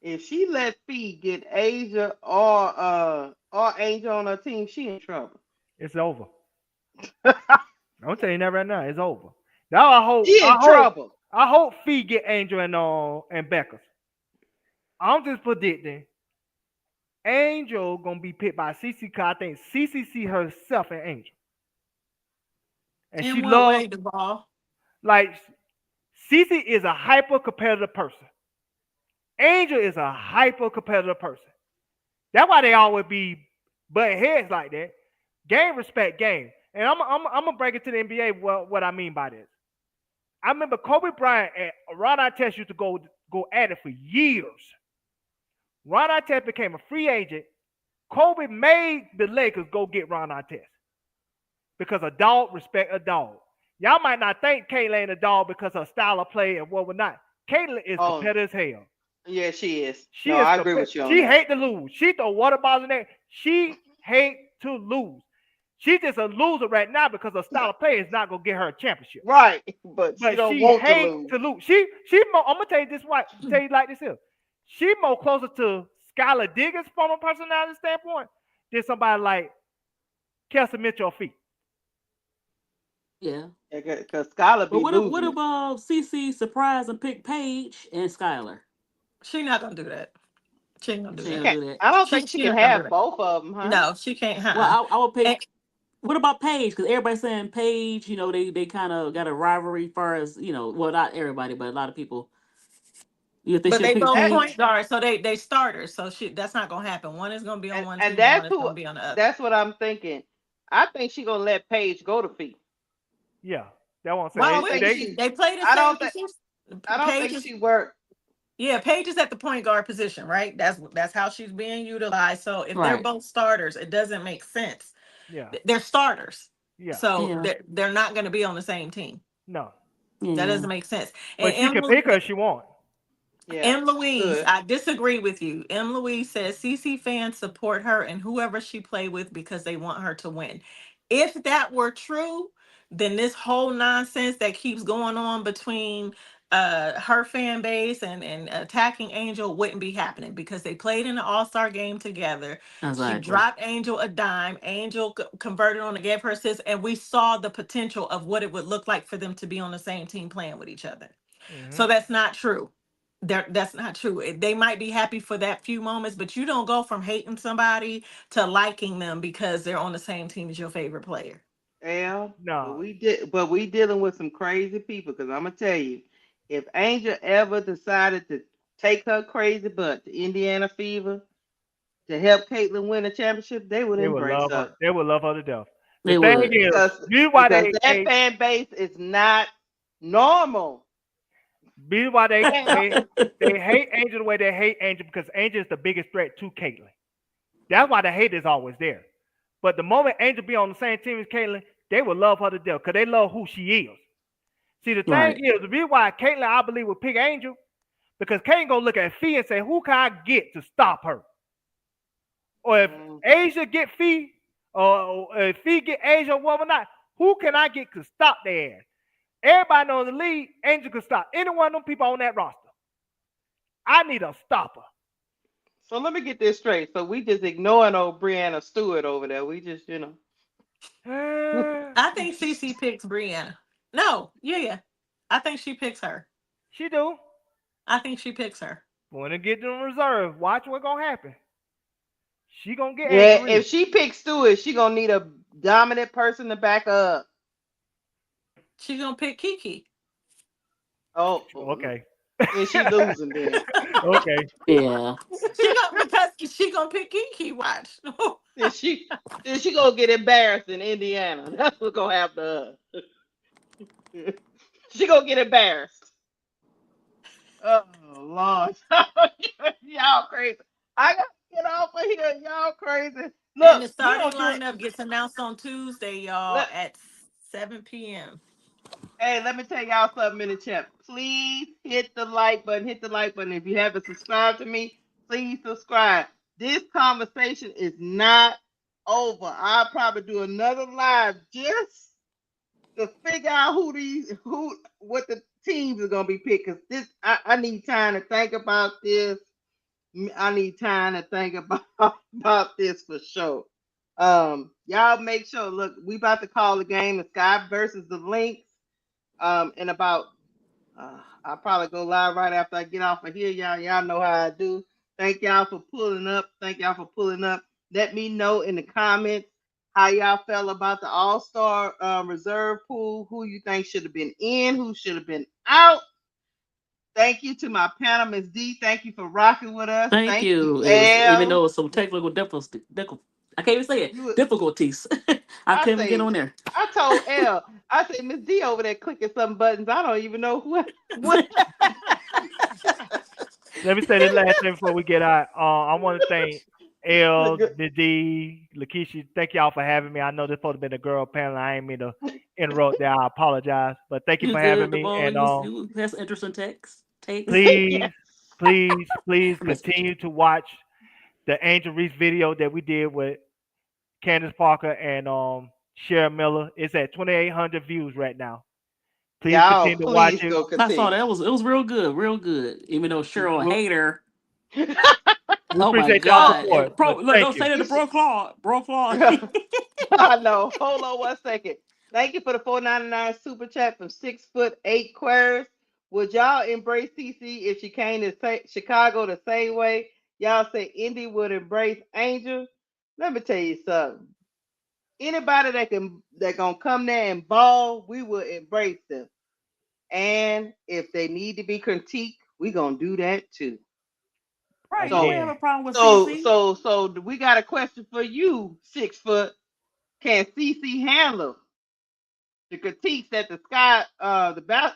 if she let Fee get Asia or Angel on her team, she in trouble. It's over. I'm telling you that right now. It's over. Now I hope. She I in hope. trouble. I hope Fee get Angel and Becca. I'm just predicting Angel gonna be picked by CC. Cause I think CC see herself and Angel. and she In what loves way, Duvall? like Cece is a hyper competitive person. Angel is a hyper competitive person. That's why they always be butting heads like that. Game respect game. And I'm gonna break it to the NBA what I mean by this. I remember Kobe Bryant and Ron Artest used to go at it for years. Ron Artest became a free agent. Kobe made the Lakers go get Ron Artest because a dog respect a dog. Y'all might not think Caitlyn ain't a dog because her style of play and what not. Caitlyn is Oh, competitive as hell. yeah, she is. She No, is I agree competitive. with you on She that. hate to lose. She throw water bottles in there. She hate to lose. She's just a loser right now because her style of play is not gonna get her a championship. Right, but she But don't she want to hate lose. to lose. I'm gonna tell you this right. Tell you like this here. She more closer to Skylar Diggins from a personality standpoint than somebody like Kelsey Mitchell feet. Yeah. Because Skylar But be what losing if it. CC surprise and pick Paige and Skylar? She not gonna do that. She ain't gonna do She She ain't that. gonna can't. do that. I don't She think she she can not gonna do have that. both of them, huh? No, she can't. Well, I would And, pick. What about Paige? Because everybody's saying Paige. They kind of got a rivalry, far as Well, not everybody, but a lot of people. You think but she'll they pick both That point Paige? guards, so they starters. So that's not gonna happen. One is gonna be on one and team, and one that's is who. gonna be on the other. That's what I'm thinking. I think she gonna let Paige go to Fee. Yeah, that what I'm I Why saying. don't think They wouldn't she. she? They play the I same don't think. position. I don't Paige think is she worked. Yeah, Paige is at the point guard position, right? That's how she's being utilized. So if they're Right. both starters, it doesn't make sense. yeah They're starters, yeah so Yeah. they're not going to be on the same team. no. That Yeah. doesn't make sense. But And she can pick her if she want. Yeah, M. she Louise, could. I disagree with you. M. Louise says CC fans support her and whoever she play with because they want her to win. If that were true, then this whole nonsense that keeps going on between her fan base and attacking Angel wouldn't be happening because they played in the All-Star game together. She Exactly. dropped Angel a dime. Angel converted on to give her assist, and we saw the potential of what it would look like for them to be on the same team playing with each other. Hmm. So that's not true. That's not true. They might be happy for that few moments, but you don't go from hating somebody to liking them because they're on the same team as your favorite player. Yeah, but No, we dealing with some crazy people. Because I'm gonna tell you, if Angel ever decided to take her crazy butt to Indiana Fever to help Caitlyn win a championship, they would they would embrace love her. her. They would love her to death. The They thing would. is, because this is why because they that they fan base is not normal. this is why they hate Angel the way they hate Angel because Angel is the biggest threat to Caitlyn. That's why the hate is always there. But the moment Angel be on the same team as Caitlyn, they will love her to death because they love who she is. See, the thing Right. is, the reason why Caitlyn, I believe, would pick Angel because Caitlyn gonna look at Fee and say, "Who can I get to stop her?" Or if Mm, Asia get Fee, or if Fee get Asia, or whatever not, who can I get to stop their ass? Everybody knows the league, Angel can stop any one of them people on that roster. I need a stopper. So let me get this straight. So we just ignoring old Brianna Stewart over there. We just, I think CC picks Brianna. No, yeah. I think she picks her. she do. I think she picks her. When it get to the reserve, watch what gonna happen. She gonna get yeah, Angel if Reese. she picks Stewart, she gonna need a dominant person to back her up. She's gonna pick Kiki. Oh, Okay. then she losing then. Okay. Yeah. Because she gonna pick Kiki. Watch. Then she then she gonna get embarrassed in Indiana. That's what's gonna happen to her. She gonna get embarrassed. Oh Lord. Y'all crazy. I gotta get off of here. Y'all crazy. And Look, the we starting don't do it. lineup gets announced on Tuesday, y'all, Let, at 7 p.m. hey, let me tell y'all something in the chat. Please hit the like button. Hit the like button. If you haven't subscribed to me, please subscribe. This conversation is not over. I'll probably do another live just to figure out what the teams are gonna be picked. Cause I need time to think about this. I need time to think about about this for sure. Y'all make sure. Look, we about to call the game. The Sky versus the Lynx. In about I'll probably go live right after I get off of here. Y'all know how I do. Thank y'all for pulling up. Thank y'all for pulling up. Let me know in the comments how y'all felt about the All-Star reserve pool, who you think should have been in, who should have been out. Thank you to my panel, Ms. D. Thank you for rocking with us. Thank Thank you, you. It was even L. though it's some technical difficulties. I can't even say it. You, Difficulties. I I couldn't even get say, on there. I told L, I say Miss D over there clicking some buttons. I don't even know what. Let me say this last thing before we get out. I want to thank L, the D, Lakeisha. Thank y'all for having me. I know this supposed to be the girl panel. I ain't mean to interrupt there. I apologize, but thank you You for having good, me. Devon? And You has interesting takes. Yeah. please, please Miss continue to watch the Angel Reese video that we did with Candace Parker and Sharon Miller. It's at 2,800 views right now. Please Y'all, continue to watch please it. go I saw continue. that. It was real good, real good. Even though Cheryl We hater. we Oh my appreciate y'all oh, God! support. But Look, thank don't you. say that to Bro Claude. I know. Hold on 1 second. Thank you for the 4.99 super chat from 6'8" Aquarius. Would y'all embrace CC if she came to Chicago the same way y'all say Indy would embrace Angel? Let me tell you something. Anybody that gonna come there and ball, we will embrace them. And if they need to be critiqued, we gonna do that too. Right? Nobody have So a Again. problem with so CC. so so we got a question for you, 6 foot. Can CC handle the critiques that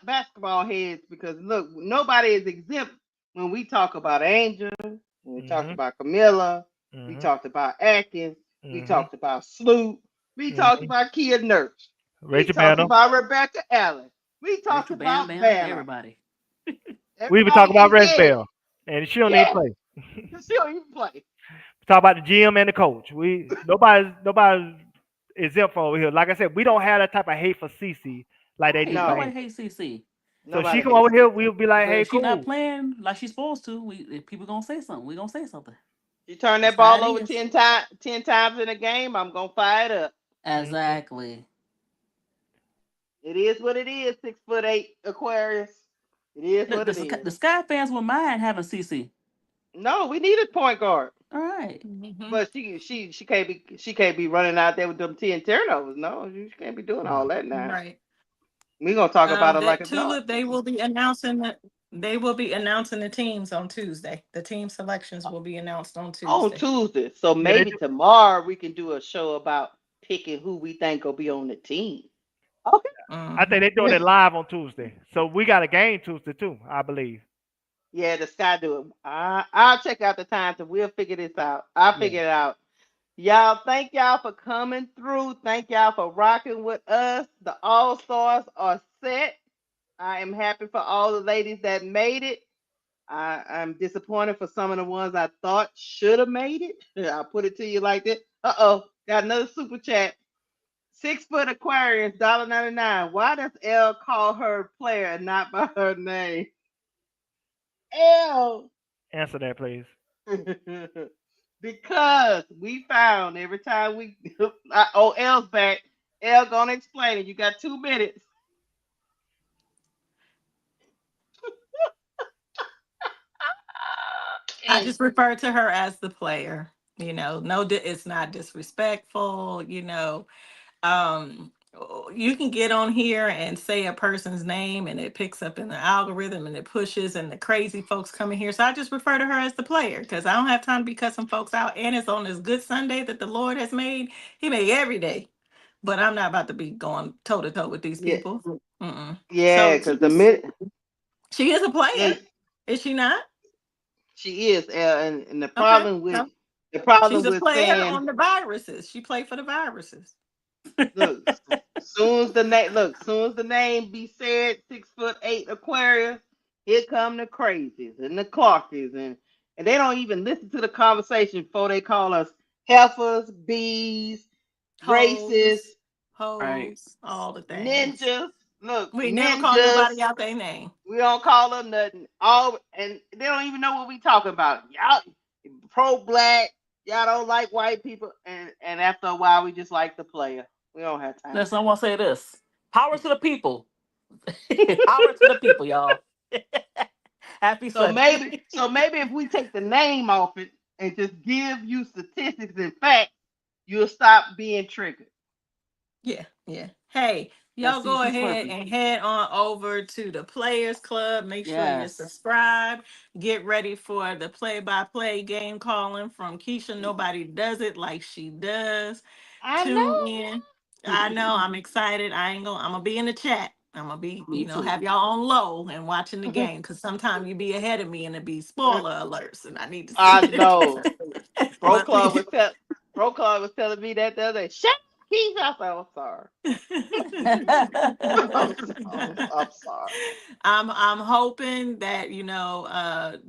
basketball heads? Because look, nobody is exempt when we talk about Angel, when we talked Mhm. about Camilla, we Mhm. talked about Atkins, we Mhm. talked about Sloop, we talked Mhm. about Kia Nurse, we Rachel talked Banner. about Rebecca Allen, we talked Rachel Bam about Bam, Banner. everybody. We even talk Everybody, about Rest yeah, Bell, and she don't even yeah, play. she don't even play. Talk about the GM and the coach. We nobody's exempt from over here. Like I said, we don't have that type of hate for CC like they do Right? for No, Nobody Angel. hates CC. So she nobody come hates over here, CC. we'll be like, But hey, if she not cool. playing like she's supposed to, if people gonna say something. We gonna say something. You turn That's that how ball it over is. 10 times in a game, I'm gonna fire it up. Mhm. Exactly. It is what it is. 6'8" Aquarius. It is The, what the, it is. the Sky fans will mind having CC. No, we need a point guard, All right. Mhm. but she can't be running out there with them 10 turnovers. No, she can't be doing all that now. Right. We gonna talk about her like That a dog. Tulip, they will be announcing the teams on Tuesday. The team selections will be announced on On Tuesday. Tuesday, so Yeah, they maybe do. tomorrow we can do a show about picking who we think will be on the team. Okay. I think Hmm. they're doing it live on Tuesday. So we got a game Tuesday too, I believe. Yeah, the sky do it. I'll check out the times and we'll figure this out. I'll Yeah. figure it out. Y'all, thank y'all for coming through. Thank y'all for rocking with us. The All Stars are set. I am happy for all the ladies that made it. I'm disappointed for some of the ones I thought should have made it. I'll put it to you like this. Got another super chat. 6 foot Aquarius, $1.99. Why does L call her player and not by her name? L. Answer that, please. Because we found every time we L's back, L gonna explain it. You got 2 minutes. I just refer to her as the player. No, it's not disrespectful. Um, you can get on here and say a person's name, and it picks up in the algorithm, and it pushes, and the crazy folks come in here. So I just refer to her as the player because I don't have time to be cussing folks out. And it's on this good Sunday that the Lord has made. He made every day, but I'm not about to be going toe to toe with these Yeah, people. Mm-mm. yeah, So because the minute she is a player, and is she not? she is, and the Okay. problem with No. the She's problem a with player saying, on the viruses. She played for the viruses. look, soon as the name be said, 6'8" Aquarius, here come the crazies and the Clarkies, and they don't even listen to the conversation before they call us heifers, bees, racists, Hoes, Right. hoes, all the things. ninjas. Look, We ain't never call ninjas. nobody out their name. We don't call them nothing. All and they don't even know what we talking about. Y'all pro black. Y'all don't like white people, and after a while, we just like the player. We don't have time. Listen, I want to say this. Power to the people. Power to the people, y'all. Happy So maybe, Sunday. so maybe if we take the name off it and just give you statistics and facts, you'll stop being triggered. Yeah, yeah. Hey, And y'all see, go she's ahead working. and head on over to the Players Club. Make sure you're Yes. subscribed. Get ready for the play-by-play game calling from Keisha. Nobody does it like she does. I Tune know. in. I know. I'm excited. I'm gonna be in the chat. I'm gonna be, Me too. have y'all on low and watching the game because sometimes you be ahead of me and it be spoiler alerts and I need to see I it. know. Pro But Club was tell Pro Club was telling me that the other day. Shut up, Keith. I said, I'm sorry. I'm sorry. I'm hoping that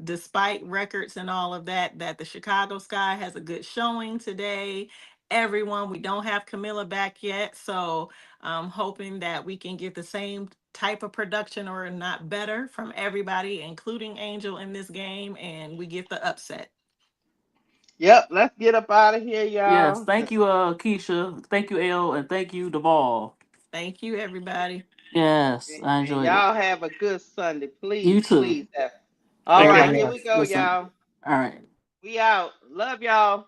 despite records and all of that, that the Chicago Sky has a good showing today. Everyone, we don't have Camilla back yet, so I'm hoping that we can get the same type of production or not better from everybody, including Angel in this game, and we get the upset. Yep, let's get up out of here, Yes. y'all. Thank you, Keisha. Thank you, L, and thank you, Duvall. Thank you, everybody. Yes, I And enjoyed it. y'all have a good Sunday. You Please, too. please have. All right, Everybody Everybody here have we else. go, a good Listen. y'all. All right. We out. Love y'all.